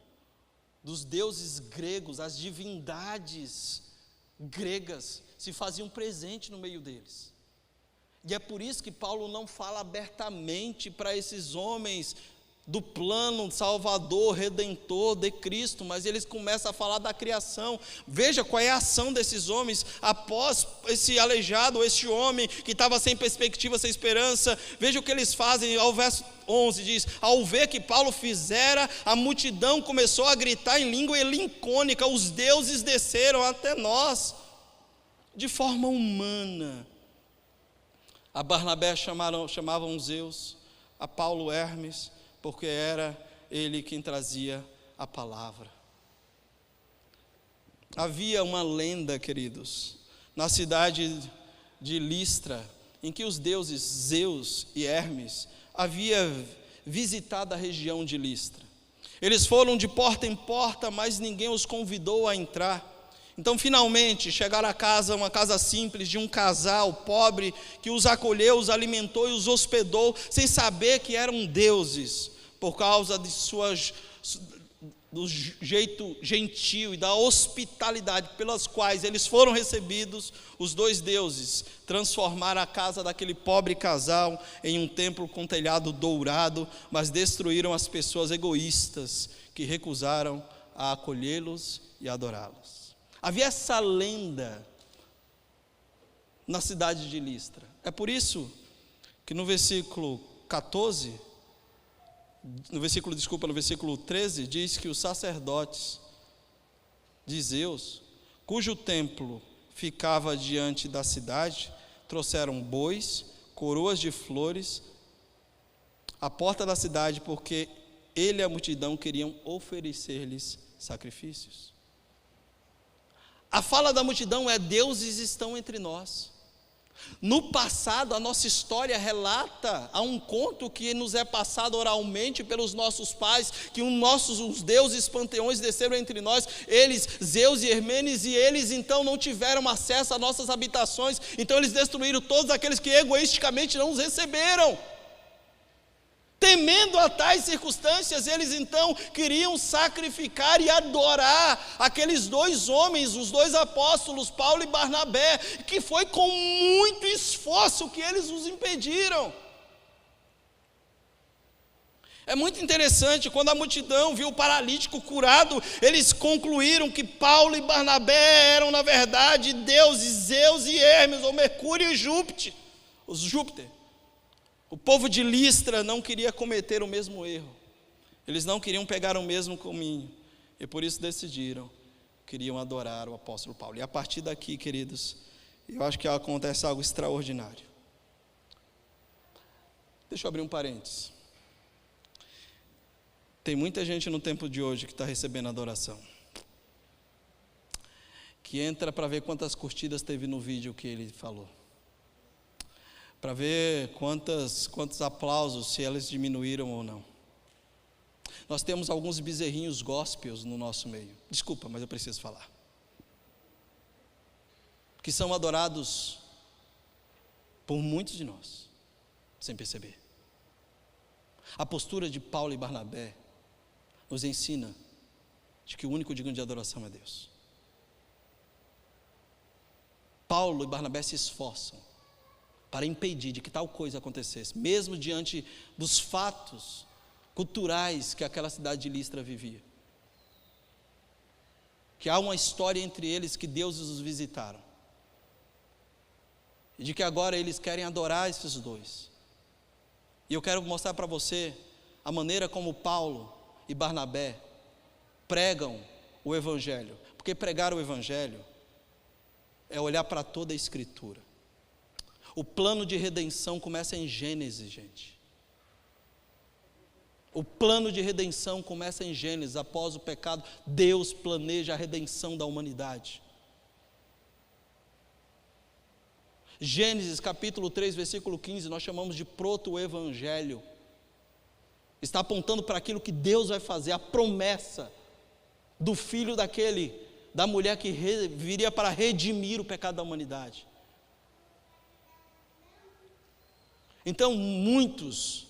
dos deuses gregos, as divindades gregas, se faziam presente no meio deles. E é por isso que Paulo não fala abertamente para esses homens do plano salvador, redentor de Cristo, mas eles começam a falar da criação. Veja qual é a ação desses homens após esse aleijado, esse homem que estava sem perspectiva, sem esperança. Veja o que eles fazem. Ao verso 11 diz: ao ver que Paulo fizera, a multidão começou a gritar em língua helincônica: os deuses desceram até nós. De forma humana, a Barnabé chamavam Zeus, a Paulo Hermes, porque era ele quem trazia a palavra. Havia uma lenda, queridos, na cidade de Listra, em que os deuses Zeus e Hermes haviam visitado a região de Listra. Eles foram de porta em porta, mas ninguém os convidou a entrar. Então, finalmente, chegaram a casa, uma casa simples de um casal pobre que os acolheu, os alimentou e os hospedou, sem saber que eram deuses, por causa de do jeito gentil e da hospitalidade pelas quais eles foram recebidos. Os dois deuses transformaram a casa daquele pobre casal em um templo com telhado dourado, mas destruíram as pessoas egoístas que recusaram a acolhê-los e adorá-los. Havia essa lenda na cidade de Listra. É por isso que no versículo 13, diz que os sacerdotes de Zeus, cujo templo ficava diante da cidade, trouxeram bois, coroas de flores, à porta da cidade, porque ele e a multidão queriam oferecer-lhes sacrifícios. A fala da multidão é: deuses estão entre nós. No passado, a nossa história relata a um conto que nos é passado oralmente pelos nossos pais, que os deuses panteões desceram entre nós, eles, Zeus e Hermes, e eles então não tiveram acesso às nossas habitações, então eles destruíram todos aqueles que egoisticamente não os receberam. Temendo a tais circunstâncias, eles então queriam sacrificar e adorar aqueles dois homens, os dois apóstolos, Paulo e Barnabé, que foi com muito esforço que eles os impediram. É muito interessante, quando a multidão viu o paralítico curado, eles concluíram que Paulo e Barnabé eram, na verdade, deuses, Zeus e Hermes, ou Mercúrio e Júpiter. O povo de Listra não queria cometer o mesmo erro. Eles não queriam pegar o mesmo caminho. E por isso queriam adorar o apóstolo Paulo. E a partir daqui, queridos, eu acho que acontece algo extraordinário. Deixa eu abrir um parênteses. Tem muita gente no tempo de hoje que está recebendo adoração, que entra para ver quantas curtidas teve no vídeo que ele falou, para ver quantos aplausos, se eles diminuíram ou não. Nós temos alguns bezerrinhos gospels no nosso meio, desculpa, mas eu preciso falar, que são adorados por muitos de nós, sem perceber. A postura de Paulo e Barnabé nos ensina de que o único digno de adoração é Deus. Paulo e Barnabé se esforçam para impedir de que tal coisa acontecesse, mesmo diante dos fatos culturais que aquela cidade de Listra vivia. Que há uma história entre eles que deuses os visitaram, e de que agora eles querem adorar esses dois. E eu quero mostrar para você a maneira como Paulo e Barnabé pregam o Evangelho, porque pregar o Evangelho é olhar para toda a Escritura. O plano de redenção começa em Gênesis, gente. O plano de redenção começa em Gênesis. Após o pecado, Deus planeja a redenção da humanidade. Gênesis capítulo 3, versículo 15, nós chamamos de proto-evangelho. Está apontando para aquilo que Deus vai fazer, a promessa do filho da mulher que viria para redimir o pecado da humanidade. Então, muitos,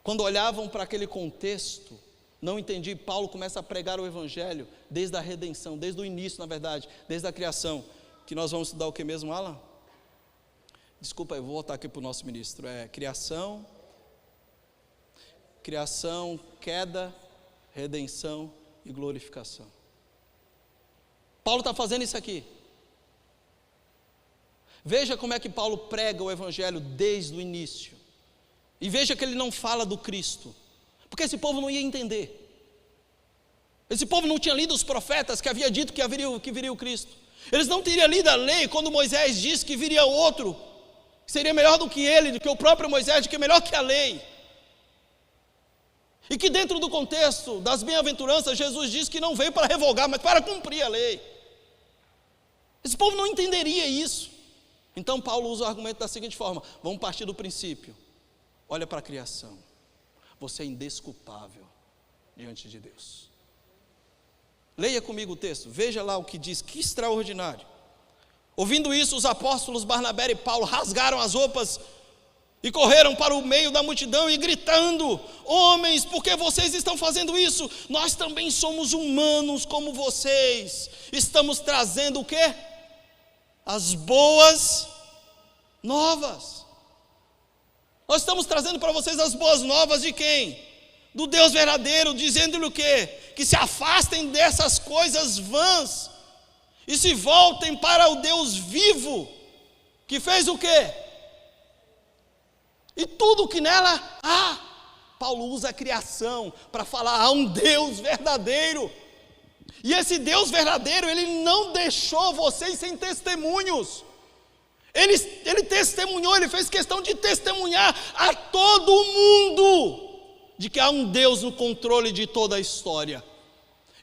quando olhavam para aquele contexto, não entendiam. Paulo começa a pregar o evangelho desde a redenção, desde o início, na verdade, desde a criação. Que nós vamos estudar o que mesmo, Alan? Desculpa, eu vou voltar aqui para o nosso ministro. Criação, queda, redenção e glorificação. Paulo está fazendo isso aqui. Veja como é que Paulo prega o evangelho desde o início. E veja que ele não fala do Cristo, porque esse povo não ia entender. Esse povo não tinha lido os profetas que havia dito que viria o Cristo. Eles não teriam lido a lei quando Moisés disse que viria outro, que seria melhor do que ele, do que o próprio Moisés, que é melhor que a lei. E que dentro do contexto das bem-aventuranças, Jesus disse que não veio para revogar, mas para cumprir a lei. Esse povo não entenderia isso. Então Paulo usa o argumento da seguinte forma: vamos partir do princípio. Olha para a criação. Você é indesculpável diante de Deus. Leia comigo o texto, veja lá o que diz, que extraordinário. Ouvindo isso, os apóstolos Barnabé e Paulo rasgaram as roupas e correram para o meio da multidão e gritando: homens, por que vocês estão fazendo isso? Nós também somos humanos como vocês. Estamos trazendo o quê? As boas novas. Nós estamos trazendo para vocês as boas novas de quem? Do Deus verdadeiro, dizendo-lhe o quê? Que se afastem dessas coisas vãs e se voltem para o Deus vivo, que fez o quê? E tudo que nela há. Paulo usa a criação para falar: há um Deus verdadeiro. E esse Deus verdadeiro, Ele não deixou vocês sem testemunhos. Ele testemunhou, Ele fez questão de testemunhar a todo mundo de que há um Deus no controle de toda a história,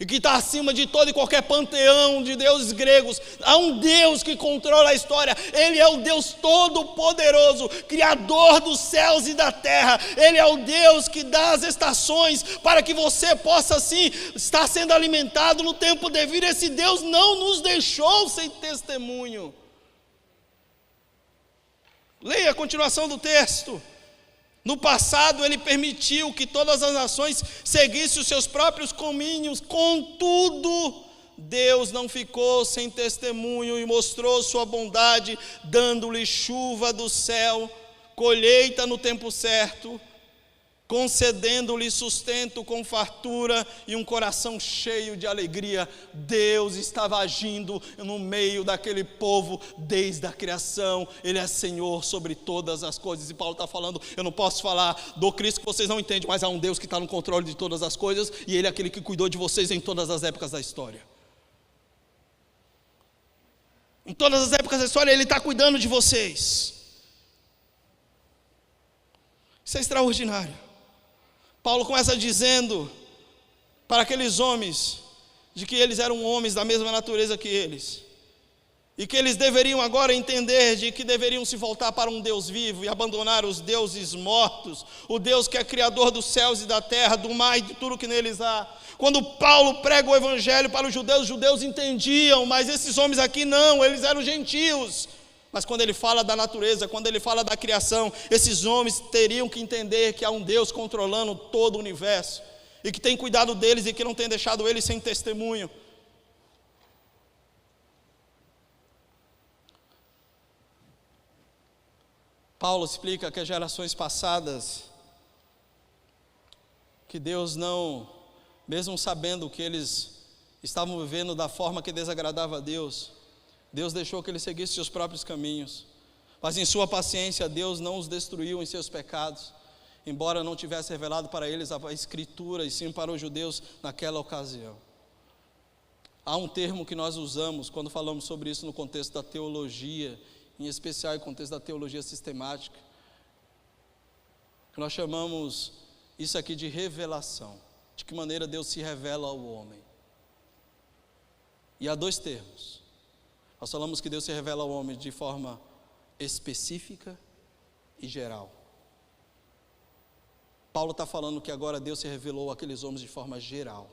e que está acima de todo e qualquer panteão de deuses gregos. Há um Deus que controla a história. Ele é o Deus todo-poderoso, criador dos céus e da terra. Ele é o Deus que dá as estações para que você possa assim estar sendo alimentado no tempo devido. Esse Deus não nos deixou sem testemunho. Leia a continuação do texto. No passado Ele permitiu que todas as nações seguissem os seus próprios caminhos, contudo, Deus não ficou sem testemunho e mostrou sua bondade, dando-lhe chuva do céu, colheita no tempo certo, concedendo-lhe sustento com fartura e um coração cheio de alegria. Deus estava agindo no meio daquele povo desde a criação. Ele é Senhor sobre todas as coisas. E Paulo está falando: eu não posso falar do Cristo que vocês não entendem, mas há um Deus que está no controle de todas as coisas, e Ele é aquele que cuidou de vocês em todas as épocas da história. Em todas as épocas da história Ele está cuidando de vocês. Isso é extraordinário. Paulo começa dizendo para aqueles homens de que eles eram homens da mesma natureza que eles, e que eles deveriam agora entender de que deveriam se voltar para um Deus vivo e abandonar os deuses mortos, o Deus que é criador dos céus e da terra, do mar e de tudo que neles há. Quando Paulo prega o evangelho para os judeus entendiam, mas esses homens aqui não, eles eram gentios. Mas quando ele fala da natureza, quando ele fala da criação, esses homens teriam que entender que há um Deus controlando todo o universo, e que tem cuidado deles e que não tem deixado eles sem testemunho. Paulo explica que as gerações passadas, que Deus não, mesmo sabendo que eles estavam vivendo da forma que desagradava a Deus, Deus deixou que eles seguissem seus próprios caminhos, mas em sua paciência Deus não os destruiu em seus pecados, embora não tivesse revelado para eles a Escritura, e sim para os judeus naquela ocasião. Há um termo que nós usamos quando falamos sobre isso no contexto da teologia, em especial no contexto da teologia sistemática, que nós chamamos isso aqui de revelação. De que maneira Deus se revela ao homem. E há dois termos. Nós falamos que Deus se revela ao homem de forma específica e geral. Paulo está falando que agora Deus se revelou àqueles homens de forma geral.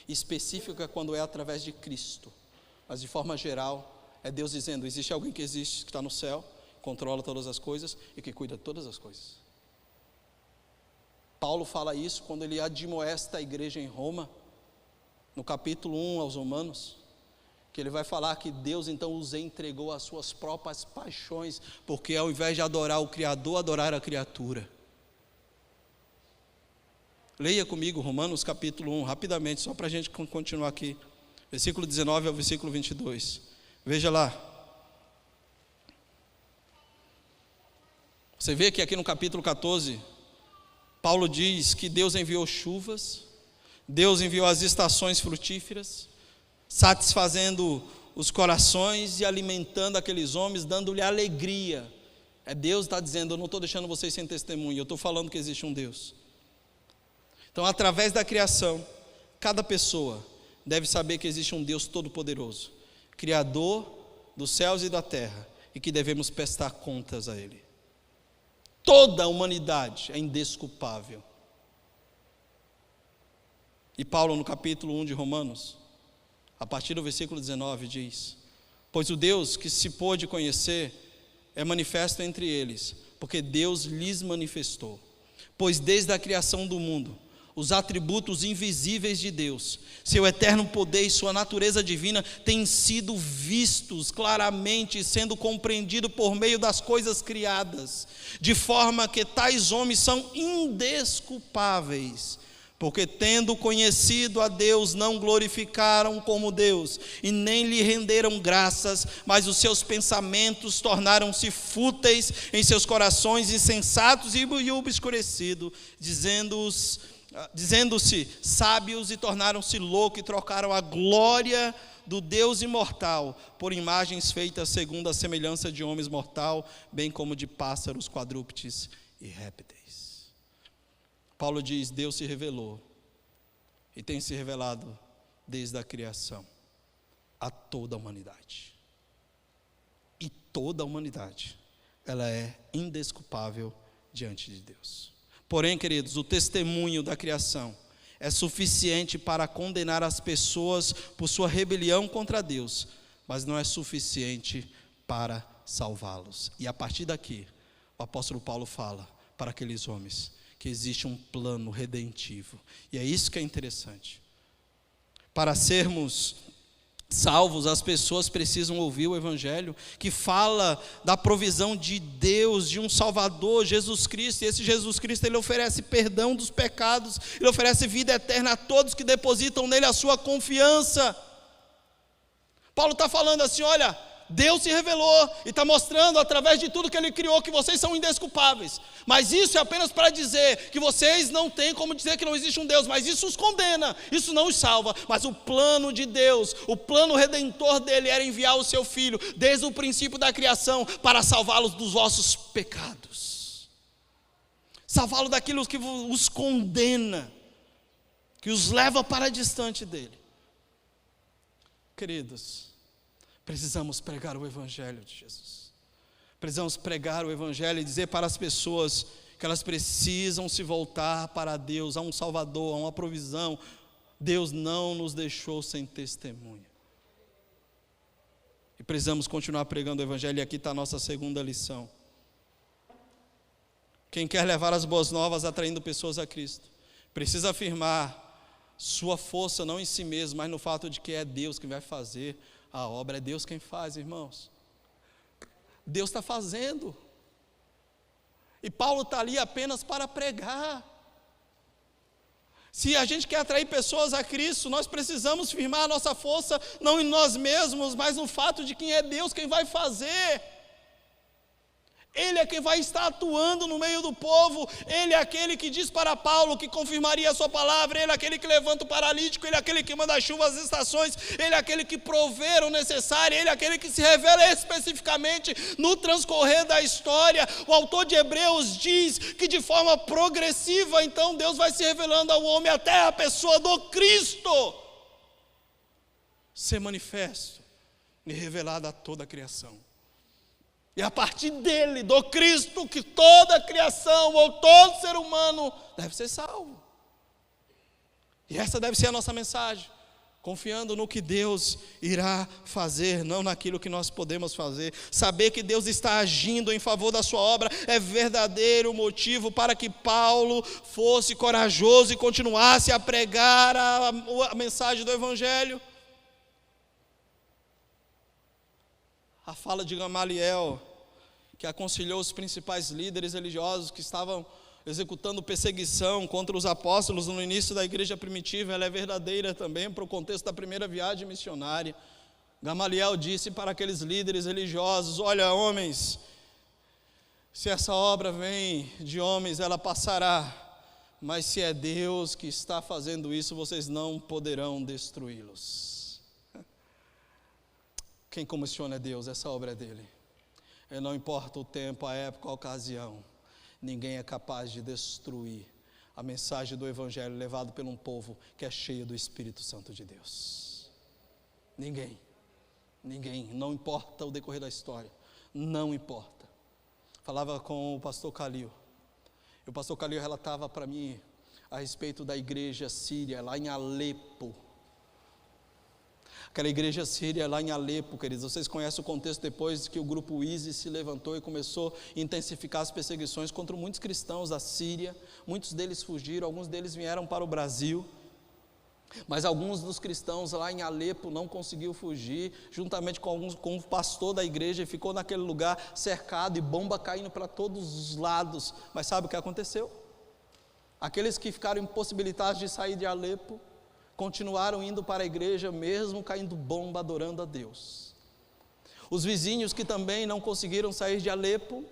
Específica quando é através de Cristo. Mas de forma geral, é Deus dizendo, existe alguém que existe, que está no céu, controla todas as coisas e que cuida de todas as coisas. Paulo fala isso quando ele admoesta a igreja em Roma, no capítulo 1 aos Romanos, que ele vai falar que Deus então os entregou às suas próprias paixões, porque ao invés de adorar o Criador, adorar a criatura. Leia comigo Romanos capítulo 1, rapidamente, só para a gente continuar aqui, versículo 19 ao versículo 22, veja lá. Você vê que aqui no capítulo 14, Paulo diz que Deus enviou chuvas, Deus enviou as estações frutíferas, satisfazendo os corações e alimentando aqueles homens, dando-lhe alegria. Deus está dizendo, eu não estou deixando vocês sem testemunho, eu estou falando que existe um Deus. Então, através da criação, cada pessoa deve saber que existe um Deus todo-poderoso, Criador dos céus e da terra, e que devemos prestar contas a Ele. Toda a humanidade é indesculpável. E Paulo, no capítulo 1 de Romanos, a partir do versículo 19, diz: pois o Deus que se pôde conhecer é manifesto entre eles, porque Deus lhes manifestou. Pois desde a criação do mundo, os atributos invisíveis de Deus, seu eterno poder e sua natureza divina têm sido vistos claramente, sendo compreendido por meio das coisas criadas, de forma que tais homens são indesculpáveis, porque tendo conhecido a Deus, não glorificaram como Deus, e nem lhe renderam graças, mas os seus pensamentos tornaram-se fúteis em seus corações, insensatos e obscurecidos, dizendo-se sábios e tornaram-se loucos, e trocaram a glória do Deus imortal por imagens feitas segundo a semelhança de homens mortal, bem como de pássaros, quadrúpedes e répteis. Paulo diz, Deus se revelou e tem se revelado desde a criação a toda a humanidade. E toda a humanidade, ela é indesculpável diante de Deus. Porém, queridos, o testemunho da criação é suficiente para condenar as pessoas por sua rebelião contra Deus, mas não é suficiente para salvá-los. E a partir daqui, o apóstolo Paulo fala para aqueles homens que existe um plano redentivo. E é isso que é interessante. Para sermos salvos, as pessoas precisam ouvir o Evangelho, que fala da provisão de Deus, de um Salvador, Jesus Cristo. E esse Jesus Cristo, Ele oferece perdão dos pecados, Ele oferece vida eterna a todos que depositam nele a sua confiança. Paulo está falando assim, olha, Deus se revelou e está mostrando através de tudo que Ele criou que vocês são indesculpáveis, mas isso é apenas para dizer que vocês não têm como dizer que não existe um Deus, mas isso os condena, isso não os salva. Mas o plano de Deus, o plano redentor dele era enviar o seu Filho desde o princípio da criação para salvá-los dos vossos pecados, salvá-los daquilo que os condena, que os leva para distante dele. Queridos, precisamos pregar o Evangelho de Jesus. Precisamos pregar o Evangelho e dizer para as pessoas que elas precisam se voltar para Deus, a um Salvador, a uma provisão. Deus não nos deixou sem testemunha. E precisamos continuar pregando o Evangelho, e aqui está a nossa segunda lição. Quem quer levar as boas novas atraindo pessoas a Cristo, precisa afirmar sua força não em si mesmo, mas no fato de que é Deus que vai fazer a obra. É Deus quem faz, irmãos. Deus está fazendo. E Paulo está ali apenas para pregar. Se a gente quer atrair pessoas a Cristo, nós precisamos firmar a nossa força não em nós mesmos, mas no fato de quem é Deus quem vai fazer. Ele é quem vai estar atuando no meio do povo. Ele é aquele que diz para Paulo que confirmaria a sua palavra. Ele é aquele que levanta o paralítico. Ele é aquele que manda a chuva às estações. Ele é aquele que provê o necessário. Ele é aquele que se revela especificamente no transcorrer da história. O autor de Hebreus diz que de forma progressiva, então, Deus vai se revelando ao homem até a pessoa do Cristo ser manifesto e revelado a toda a criação. E a partir dele, do Cristo, que toda a criação ou todo ser humano deve ser salvo. E essa deve ser a nossa mensagem, confiando no que Deus irá fazer, não naquilo que nós podemos fazer. Saber que Deus está agindo em favor da sua obra é verdadeiro motivo para que Paulo fosse corajoso e continuasse a pregar a mensagem do Evangelho. A fala de Gamaliel, que aconselhou os principais líderes religiosos que estavam executando perseguição contra os apóstolos no início da igreja primitiva, ela é verdadeira também para o contexto da primeira viagem missionária. Gamaliel disse para aqueles líderes religiosos: olha, homens, se essa obra vem de homens, ela passará, mas se é Deus que está fazendo isso, vocês não poderão destruí-los. Quem comissiona é Deus, essa obra é dele. E não importa o tempo, a época, a ocasião, ninguém é capaz de destruir a mensagem do Evangelho levado por um povo que é cheio do Espírito Santo de Deus. Ninguém, não importa o decorrer da história, não importa. Falava com o pastor Calil, e o pastor Calil relatava para mim a respeito da igreja síria, lá em Alepo. Aquela igreja síria lá em Alepo, queridos, vocês conhecem o contexto depois que o grupo ISIS se levantou e começou a intensificar as perseguições contra muitos cristãos da Síria. Muitos deles fugiram, alguns deles vieram para o Brasil, mas alguns dos cristãos lá em Alepo não conseguiram fugir, juntamente com o pastor da igreja, e ficou naquele lugar cercado e bomba caindo para todos os lados. Mas sabe o que aconteceu? Aqueles que ficaram impossibilitados de sair de Alepo continuaram indo para a igreja, mesmo caindo bomba, adorando a Deus. Os vizinhos que também não conseguiram sair de Alepo,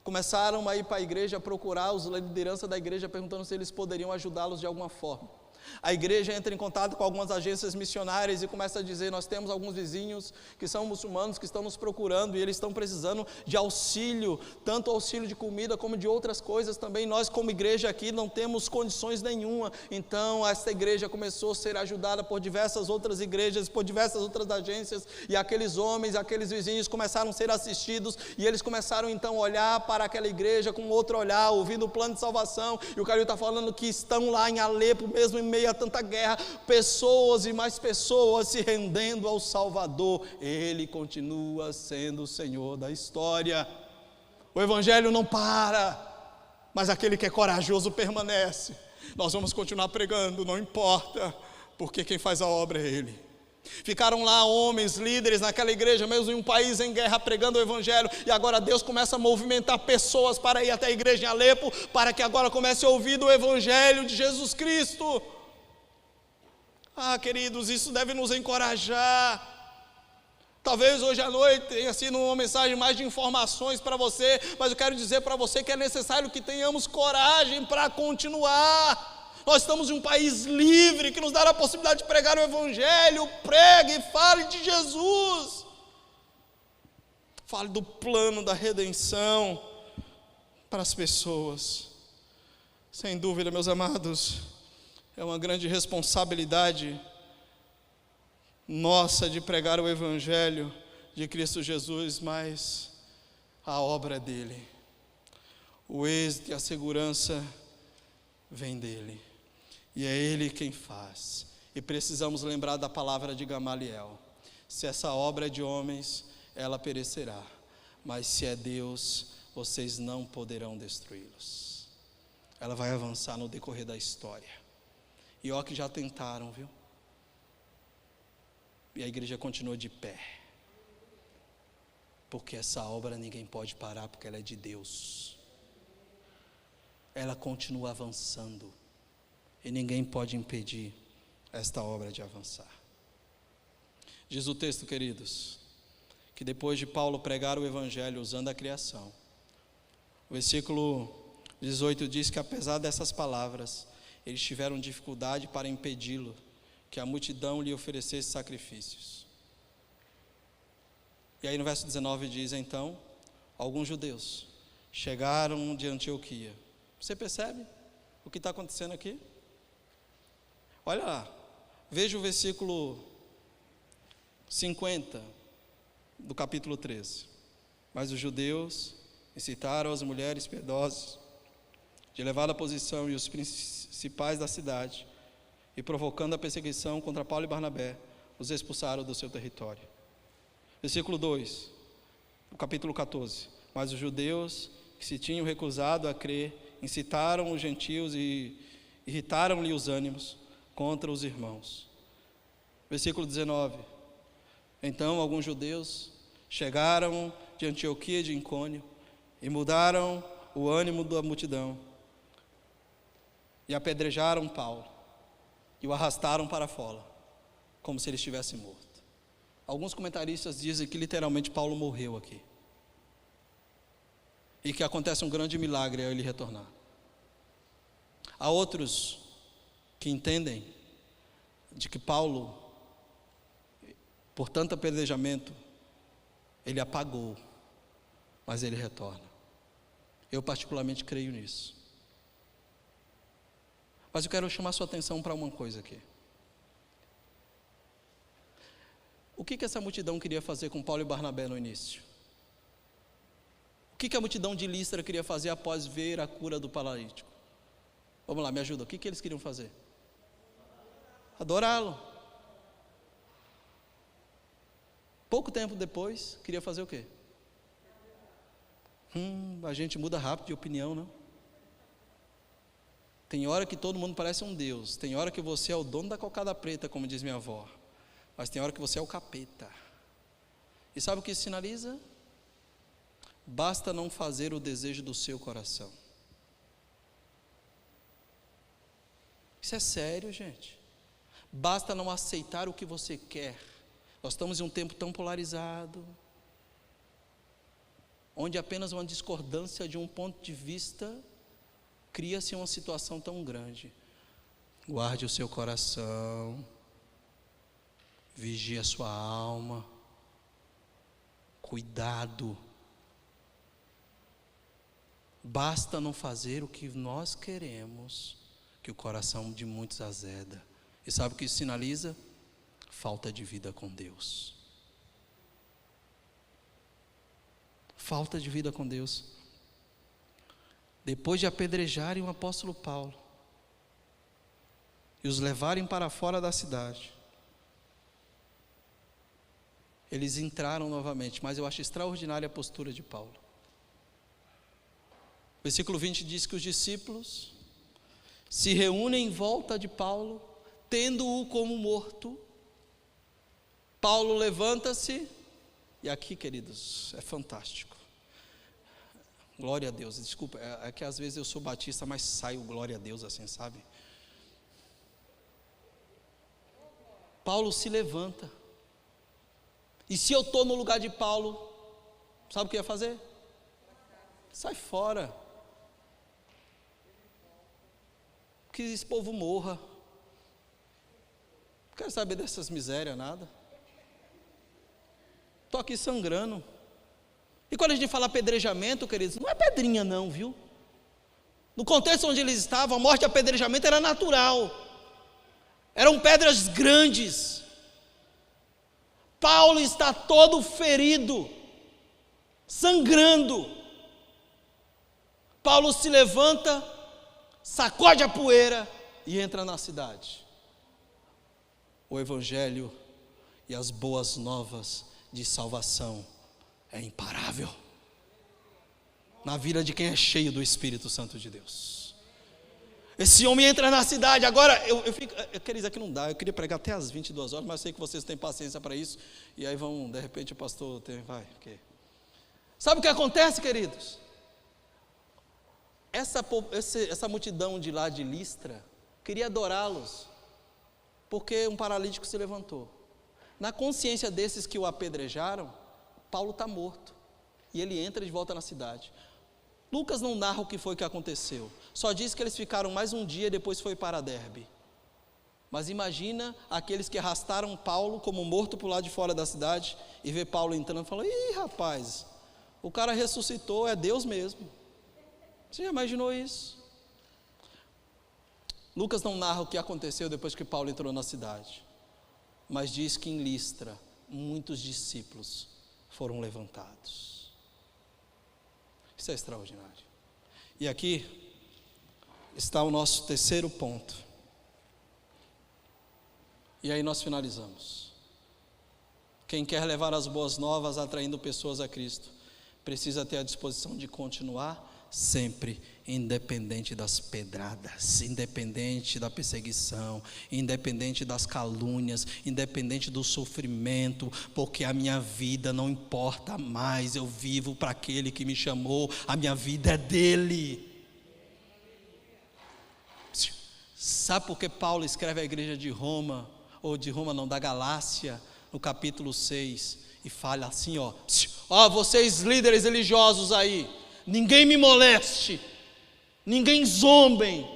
começaram a ir para a igreja, a procurar a liderança da igreja, perguntando se eles poderiam ajudá-los de alguma forma. A igreja entra em contato com algumas agências missionárias e começa a dizer: nós temos alguns vizinhos que são muçulmanos que estão nos procurando e eles estão precisando de auxílio, tanto auxílio de comida como de outras coisas também. Nós como igreja aqui não temos condições nenhuma. Então essa igreja começou a ser ajudada por diversas outras igrejas, por diversas outras agências, e aqueles homens, aqueles vizinhos começaram a ser assistidos, e eles começaram então a olhar para aquela igreja com outro olhar, ouvindo o plano de salvação. E o Calil está falando que estão lá em Alepo, mesmo em meio a tanta guerra, pessoas e mais pessoas se rendendo ao Salvador. Ele continua sendo o Senhor da história. O Evangelho não para, mas aquele que é corajoso permanece. Nós vamos continuar pregando, não importa, porque quem faz a obra é Ele. Ficaram lá homens, líderes naquela igreja, mesmo em um país em guerra, pregando o Evangelho, e agora Deus começa a movimentar pessoas para ir até a igreja em Alepo, para que agora comece a ouvir o Evangelho de Jesus Cristo. Queridos, isso deve nos encorajar. Talvez hoje à noite tenha sido uma mensagem mais de informações para você, mas eu quero dizer para você que é necessário que tenhamos coragem para continuar. Nós estamos em um país livre, que nos dá a possibilidade de pregar o Evangelho. Pregue e fale de Jesus. Fale do plano da redenção para as pessoas. Sem dúvida, meus amados, é uma grande responsabilidade nossa de pregar o Evangelho de Cristo Jesus, mas a obra é dele. O êxito e a segurança vem dele, e é ele quem faz. E precisamos lembrar da palavra de Gamaliel: se essa obra é de homens, ela perecerá, mas se é Deus, vocês não poderão destruí-los. Ela vai avançar no decorrer da história. E ó que já tentaram, viu? E a igreja continua de pé. Porque essa obra ninguém pode parar, porque ela é de Deus. Ela continua avançando. E ninguém pode impedir esta obra de avançar. Diz o texto, queridos, que depois de Paulo pregar o Evangelho usando a criação, O versículo 18 diz que apesar dessas palavras, eles tiveram dificuldade para impedi-lo, que a multidão lhe oferecesse sacrifícios. E aí no verso 19 diz, então, alguns judeus chegaram de Antioquia. Você percebe o que está acontecendo aqui? Olha lá, veja o versículo 50 do capítulo 13. Mas os judeus incitaram as mulheres piedosas de elevada posição e os principais da cidade, e provocando a perseguição contra Paulo e Barnabé, os expulsaram do seu território. Versículo 2, do capítulo 14. Mas os judeus que se tinham recusado a crer, incitaram os gentios e irritaram-lhe os ânimos contra os irmãos. Versículo 19. Então alguns judeus chegaram de Antioquia e de Icônio e mudaram o ânimo da multidão e apedrejaram Paulo e o arrastaram para fora, como se ele estivesse morto. Alguns comentaristas dizem que literalmente Paulo morreu aqui e que acontece um grande milagre ao ele retornar. Há outros que entendem de que Paulo, por tanto apedrejamento, ele apagou, mas ele retorna. Eu particularmente creio nisso. Mas eu quero chamar sua atenção para uma coisa aqui. O que essa multidão queria fazer com Paulo e Barnabé no início? O que a multidão de Listra queria fazer após ver a cura do paralítico? Vamos lá, me ajuda. O que eles queriam fazer? Adorá-lo. Pouco tempo depois, queria fazer o quê? A gente muda rápido de opinião, não? Tem hora que todo mundo parece um Deus. Tem hora que você é o dono da cocada preta, como diz minha avó. Mas tem hora que você é o capeta. E sabe o que isso sinaliza? Basta não fazer o desejo do seu coração. Isso é sério, gente. Basta não aceitar o que você quer. Nós estamos em um tempo tão polarizado, onde apenas uma discordância de um ponto de vista cria-se uma situação tão grande. Guarde o seu coração, vigie a sua alma, cuidado. Basta não fazer o que nós queremos, que o coração de muitos azeda. E sabe o que isso sinaliza? Falta de vida com Deus. Falta de vida com Deus. Depois de apedrejarem o apóstolo Paulo e os levarem para fora da cidade, eles entraram novamente, mas eu acho extraordinária a postura de Paulo. Versículo 20 diz que os discípulos se reúnem em volta de Paulo, tendo-o como morto. Paulo levanta-se, e aqui, queridos, é fantástico. Glória a Deus, desculpa, é que às vezes eu sou batista, mas saio glória a Deus assim, sabe? Paulo se levanta. E se eu estou no lugar de Paulo, sabe o que ia fazer? Sai fora. Que esse povo morra. Não quero saber dessas misérias, nada. Estou aqui sangrando. E quando a gente fala apedrejamento, queridos, não é pedrinha não, viu? No contexto onde eles estavam, a morte de apedrejamento era natural. Eram pedras grandes. Paulo está todo ferido, sangrando. Paulo se levanta, sacode a poeira e entra na cidade. O evangelho e as boas novas de salvação é imparável na vida de quem é cheio do Espírito Santo de Deus. Esse homem entra na cidade. Agora eu fico, queridos, aqui não dá, eu queria pregar até às 22 horas, mas sei que vocês têm paciência para isso, e aí vão, de repente o pastor vai, okay. Sabe o que acontece, queridos? Essa multidão de lá de Listra queria adorá-los, porque um paralítico se levantou. Na consciência desses que o apedrejaram, Paulo está morto, e ele entra de volta na cidade. Lucas não narra o que foi que aconteceu, só diz que eles ficaram mais um dia e depois foi para Derbe. Mas imagina aqueles que arrastaram Paulo como morto para o lado de fora da cidade e vê Paulo entrando e fala: ih, rapaz, o cara ressuscitou, é Deus mesmo. Você já imaginou isso? Lucas não narra o que aconteceu depois que Paulo entrou na cidade, mas diz que em Listra muitos discípulos foram levantados. Isso é extraordinário. E aqui está o nosso terceiro ponto. E aí nós finalizamos. Quem quer levar as boas novas atraindo pessoas a Cristo, precisa ter a disposição de continuar sempre, independente das pedradas, independente da perseguição, independente das calúnias, independente do sofrimento, porque a minha vida não importa mais, eu vivo para aquele que me chamou, a minha vida é dele. Sabe por que Paulo escreve à igreja de Roma, ou de Roma não, da Galácia, no capítulo 6, e fala assim, ó, vocês líderes religiosos aí, ninguém me moleste, ninguém zombem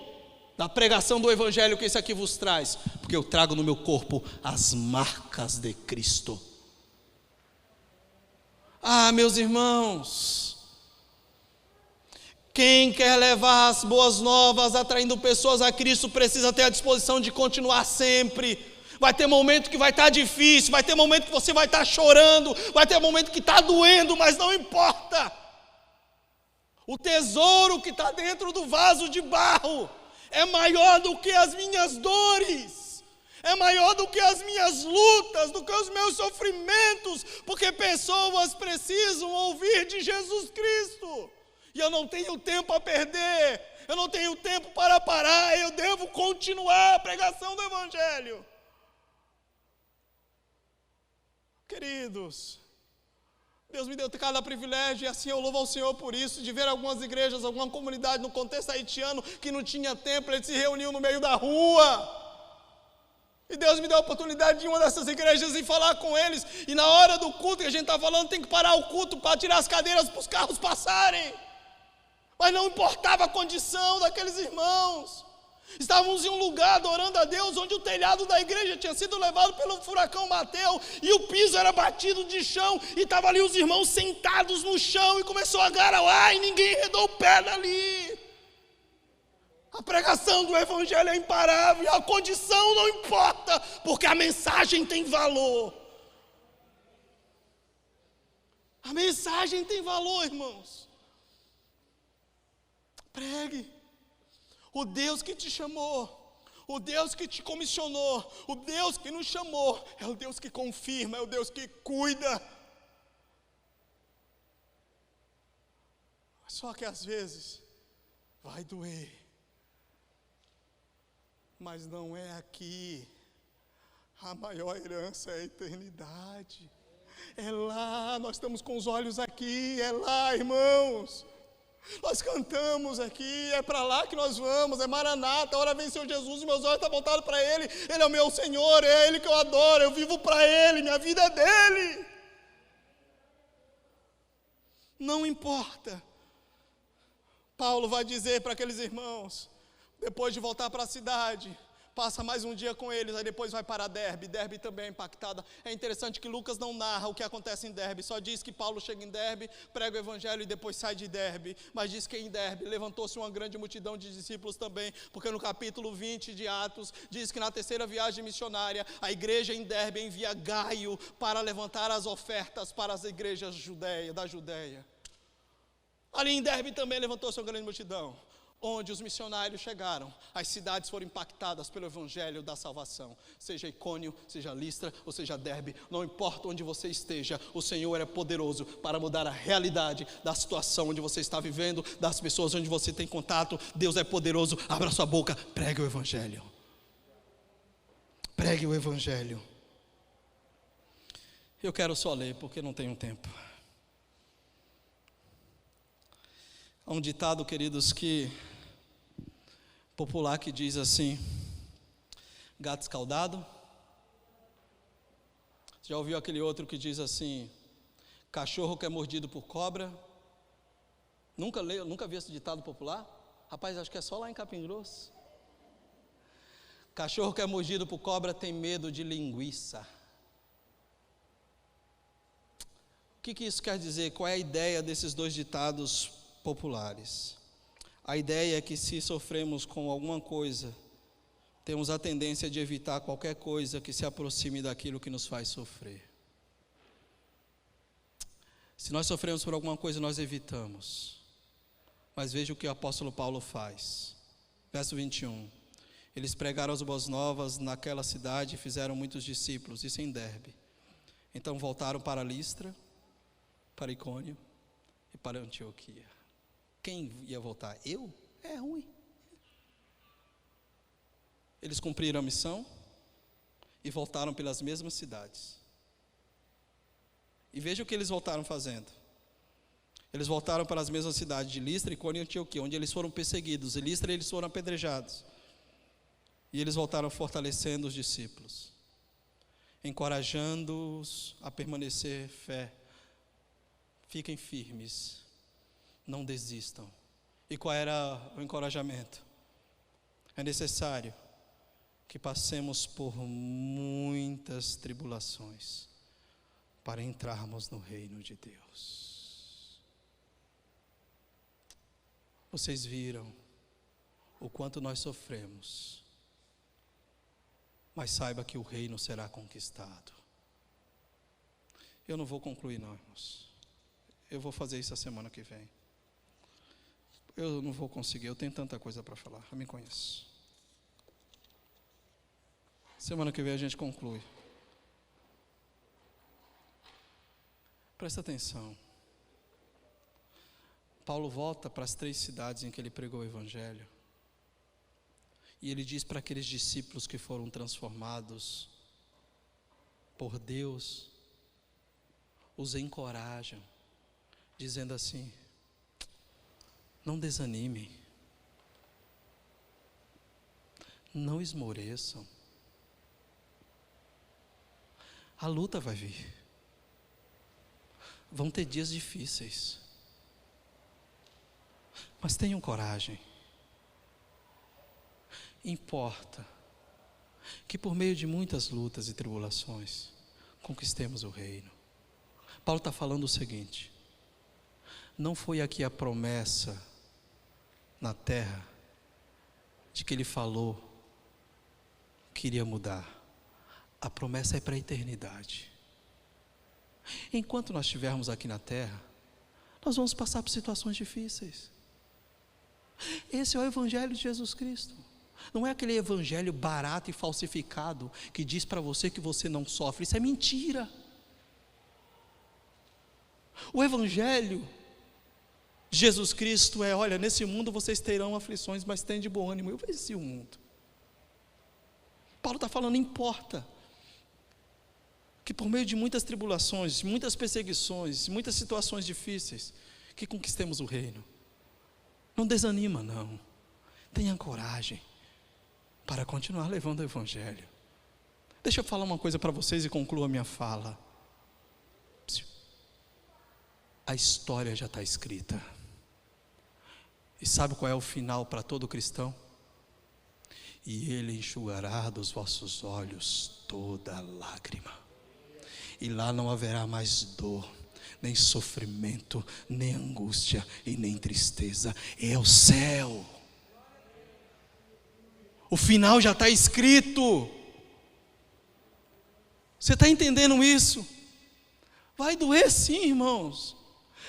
da pregação do evangelho que isso aqui vos traz, porque eu trago no meu corpo as marcas de Cristo. Meus irmãos, quem quer levar as boas novas atraindo pessoas a Cristo precisa ter a disposição de continuar sempre. Vai ter momento que vai estar difícil, vai ter momento que você vai estar chorando, vai ter momento que está doendo, mas não importa. O tesouro que está dentro do vaso de barro é maior do que as minhas dores, é maior do que as minhas lutas, do que os meus sofrimentos, porque pessoas precisam ouvir de Jesus Cristo, e eu não tenho tempo a perder, eu não tenho tempo para parar, eu devo continuar a pregação do Evangelho. Queridos, Deus me deu cada privilégio, e assim eu louvo ao Senhor por isso, de ver algumas igrejas, alguma comunidade no contexto haitiano, que não tinha templo, eles se reuniam no meio da rua, e Deus me deu a oportunidade de ir em uma dessas igrejas e falar com eles, e na hora do culto que a gente está falando, tem que parar o culto para tirar as cadeiras para os carros passarem, mas não importava a condição daqueles irmãos. Estávamos em um lugar adorando a Deus, onde o telhado da igreja tinha sido levado pelo furacão Mateus, e o piso era batido de chão, e estavam ali os irmãos sentados no chão, e começou a garoar, e ninguém arredou o pé dali. A pregação do evangelho é imparável, e a condição não importa, porque a mensagem tem valor. A mensagem tem valor, irmãos. Pregue. O Deus que te chamou, o Deus que te comissionou, o Deus que nos chamou, é o Deus que confirma, é o Deus que cuida. Só que às vezes vai doer, mas não é aqui. A maior herança é a eternidade. É lá, nós estamos com os olhos aqui, é lá, irmãos. Nós cantamos aqui, é para lá que nós vamos, é Maranata, a hora vem Senhor Jesus, meus olhos estão voltados para Ele, Ele é o meu Senhor, é Ele que eu adoro, eu vivo para Ele, minha vida é dEle. Não importa. Paulo vai dizer para aqueles irmãos, depois de voltar para a cidade, passa mais um dia com eles, aí depois vai para Derbe. Derbe também é impactada. É interessante que Lucas não narra o que acontece em Derbe, só diz que Paulo chega em Derbe, prega o evangelho e depois sai de Derbe, mas diz que em Derbe levantou-se uma grande multidão de discípulos também, porque no capítulo 20 de Atos, diz que na terceira viagem missionária, a igreja em Derbe envia Gaio para levantar as ofertas para as igrejas da Judeia. Ali em Derbe também levantou-se uma grande multidão. Onde os missionários chegaram, as cidades foram impactadas pelo evangelho da salvação, seja Icônio, seja Listra, ou seja Derbe, não importa onde você esteja, o Senhor é poderoso para mudar a realidade da situação onde você está vivendo, das pessoas onde você tem contato. Deus é poderoso, abra sua boca, pregue o evangelho. Pregue o evangelho. Eu quero só ler, porque não tenho tempo. Há um ditado, queridos, popular que diz assim: gato escaldado. Já ouviu aquele outro que diz assim: cachorro que é mordido por cobra Nunca vi esse ditado popular? Rapaz, acho que é só lá em Capim Grosso. Cachorro que é mordido por cobra tem medo de linguiça. O que isso quer dizer? Qual é a ideia desses dois ditados populares? A ideia é que se sofremos com alguma coisa, temos a tendência de evitar qualquer coisa que se aproxime daquilo que nos faz sofrer. Se nós sofremos por alguma coisa, nós evitamos. Mas veja o que o apóstolo Paulo faz. Verso 21. Eles pregaram as boas novas naquela cidade e fizeram muitos discípulos, isso em Derbe. Então voltaram para Listra, para Icônio e para Antioquia. Quem ia voltar? Eu? É ruim. Eles cumpriram a missão e voltaram pelas mesmas cidades. E veja o que eles voltaram fazendo. Eles voltaram para as mesmas cidades de Listra, Icônio e Antioquia, onde eles foram perseguidos. Em Listra eles foram apedrejados. E eles voltaram fortalecendo os discípulos, encorajando-os a permanecer fé. Fiquem firmes, não desistam. E qual era o encorajamento? É necessário que passemos por muitas tribulações para entrarmos no reino de Deus. Vocês viram o quanto nós sofremos, mas saiba que o reino será conquistado. Eu não vou concluir não, irmãos. Eu vou fazer isso a semana que vem. Eu não vou conseguir, eu tenho tanta coisa para falar, eu me conheço. Semana que vem a gente conclui. Presta atenção. Paulo volta para as 3 cidades em que ele pregou o evangelho. E ele diz para aqueles discípulos que foram transformados por Deus, os encorajam, dizendo assim: não desanimem, não esmoreçam, a luta vai vir, vão ter dias difíceis, mas tenham coragem. Importa que por meio de muitas lutas e tribulações conquistemos o reino. Paulo está falando o seguinte: não foi aqui a promessa na terra de que ele falou que iria mudar. A promessa é para a eternidade. Enquanto nós estivermos aqui na terra, nós vamos passar por situações difíceis. Esse é o evangelho de Jesus Cristo. Não é aquele evangelho barato e falsificado que diz para você que você não sofre. Isso é mentira. O evangelho de Jesus Cristo é: olha, nesse mundo vocês terão aflições, mas tenham de bom ânimo, eu venci o mundo. Paulo está falando, importa que por meio de muitas tribulações, muitas perseguições, muitas situações difíceis, que conquistemos o reino. Não desanima não, tenha coragem para continuar levando o evangelho. Deixa eu falar uma coisa para vocês e concluo a minha fala. A história já está escrita. E sabe qual é o final para todo cristão? E ele enxugará dos vossos olhos toda lágrima. E lá não haverá mais dor, nem sofrimento, nem angústia e nem tristeza. É o céu. O final já está escrito. Você está entendendo isso? Vai doer sim, irmãos.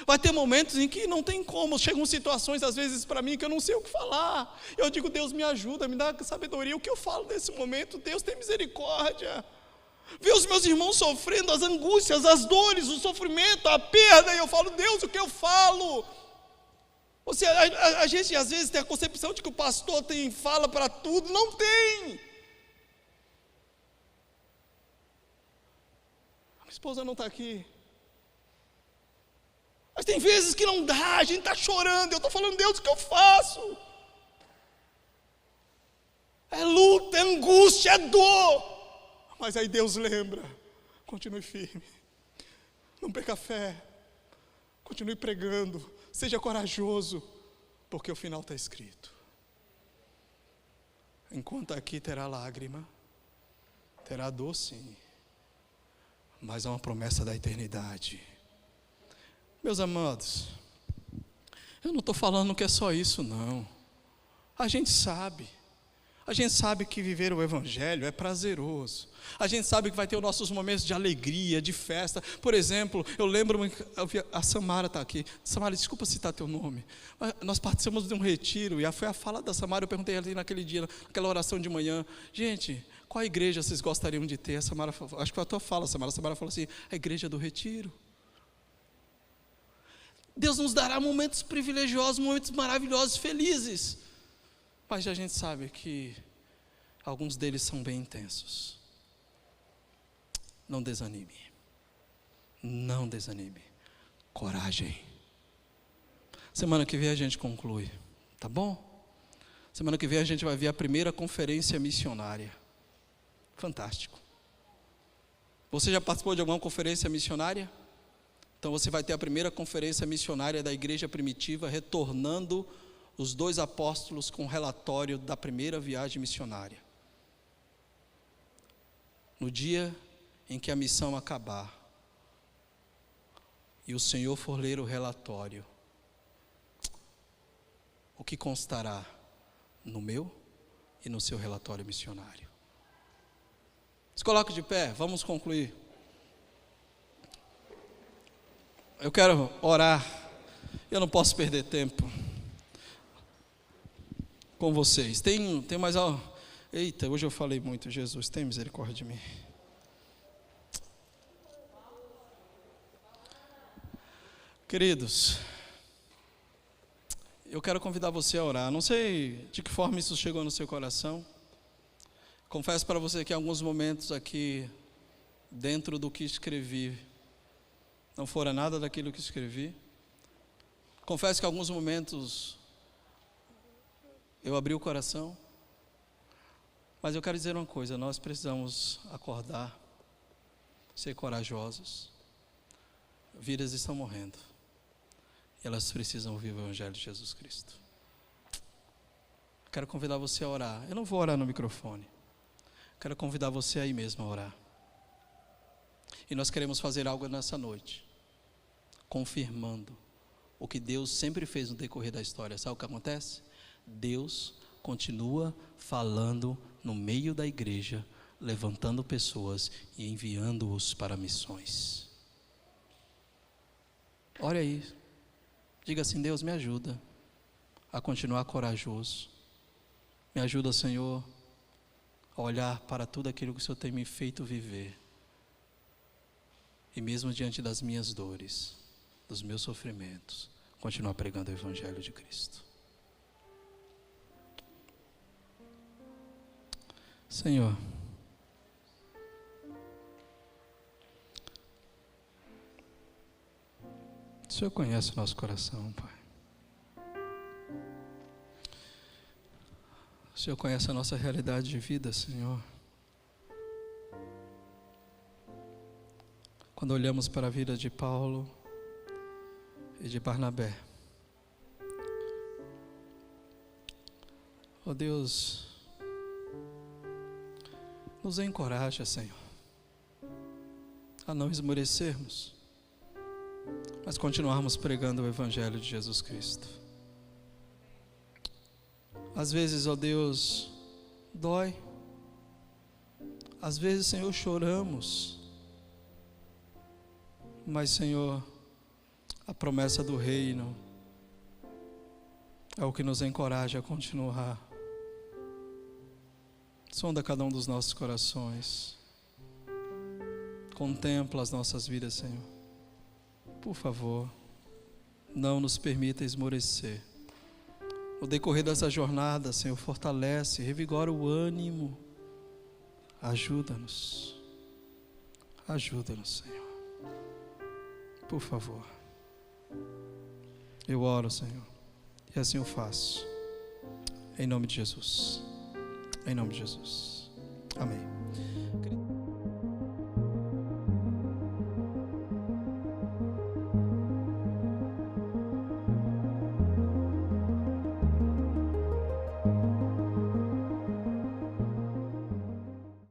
Vai ter momentos em que não tem como. Chegam situações às vezes para mim que eu não sei o que falar. Eu digo: Deus me ajuda, me dá sabedoria. O que eu falo nesse momento? Deus tem misericórdia. Ver os meus irmãos sofrendo as angústias, as dores, o sofrimento, a perda. E eu falo: Deus, o que eu falo? A gente às vezes tem a concepção de que o pastor fala para tudo. Não tem. A minha esposa não está aqui. Mas tem vezes que não dá, a gente está chorando. Eu estou falando: Deus, o que eu faço? É luta, é angústia, é dor. Mas aí Deus lembra: continue firme, não perca a fé, continue pregando, Seja corajoso, porque o final está escrito. Enquanto aqui terá lágrima, terá dor sim, mas há uma promessa da eternidade. Meus amados, eu não estou falando que é só isso não. A gente sabe que viver o Evangelho é prazeroso. A gente sabe que vai ter os nossos momentos de alegria, de festa. Por exemplo, eu lembro, a Samara está aqui. Samara, desculpa citar teu nome. Mas nós participamos de um retiro, e foi a fala da Samara, eu perguntei ali naquele dia, naquela oração de manhã, gente, qual igreja vocês gostariam de ter? A Samara, acho que foi a tua fala, Samara. A Samara falou assim, a igreja do retiro. Deus nos dará momentos privilegiosos, momentos maravilhosos, felizes. Mas a gente sabe que alguns deles são bem intensos. Não desanime. Não desanime. Coragem. Semana que vem a gente conclui, tá bom? Semana que vem a gente vai ver a primeira conferência missionária. Fantástico. Você já participou de alguma conferência missionária? Então você vai ter a primeira conferência missionária da igreja primitiva, retornando os 2 apóstolos com o relatório da primeira viagem missionária. No dia em que a missão acabar, e o Senhor for ler o relatório, o que constará no meu e no seu relatório missionário? Se coloque de pé, vamos concluir. Eu quero orar, eu não posso perder tempo com vocês. Tem mais algo? Eita, hoje eu falei muito. Jesus, tem misericórdia de mim. Queridos, eu quero convidar você a orar. Não sei de que forma isso chegou no seu coração. Confesso para você que em alguns momentos aqui, dentro do que escrevi, não fora nada daquilo que escrevi. Confesso que em alguns momentos eu abri o coração, mas eu quero dizer uma coisa: nós precisamos acordar, ser corajosos. Vidas estão morrendo, e elas precisam ouvir o Evangelho de Jesus Cristo. Quero convidar você a orar. Eu não vou orar no microfone, quero convidar você aí mesmo a orar. E nós queremos fazer algo nessa noite, confirmando o que Deus sempre fez no decorrer da história. Sabe o que acontece? Deus continua falando no meio da igreja, levantando pessoas e enviando-os para missões. Ore aí, diga assim: Deus, me ajuda a continuar corajoso. Me ajuda, Senhor, a olhar para tudo aquilo que o Senhor tem me feito viver. E mesmo diante das minhas dores, dos meus sofrimentos, continuar pregando o Evangelho de Cristo. Senhor, o Senhor conhece o nosso coração, Pai. O Senhor conhece a nossa realidade de vida, Senhor. Quando olhamos para a vida de Paulo e de Barnabé, ó Deus, nos encoraja, Senhor, a não esmorecermos, mas continuarmos pregando o Evangelho de Jesus Cristo. Às vezes, ó Deus, dói. Às vezes, Senhor, choramos. Mas, Senhor, a promessa do reino é o que nos encoraja a continuar. Sonda cada um dos nossos corações. Contempla as nossas vidas, Senhor. Por favor, não nos permita esmorecer. No decorrer dessa jornada, Senhor, fortalece, revigora o ânimo. Ajuda-nos. Ajuda-nos, Senhor. Por favor. Eu oro, Senhor, e assim eu faço. Em nome de Jesus. Em nome de Jesus. Amém.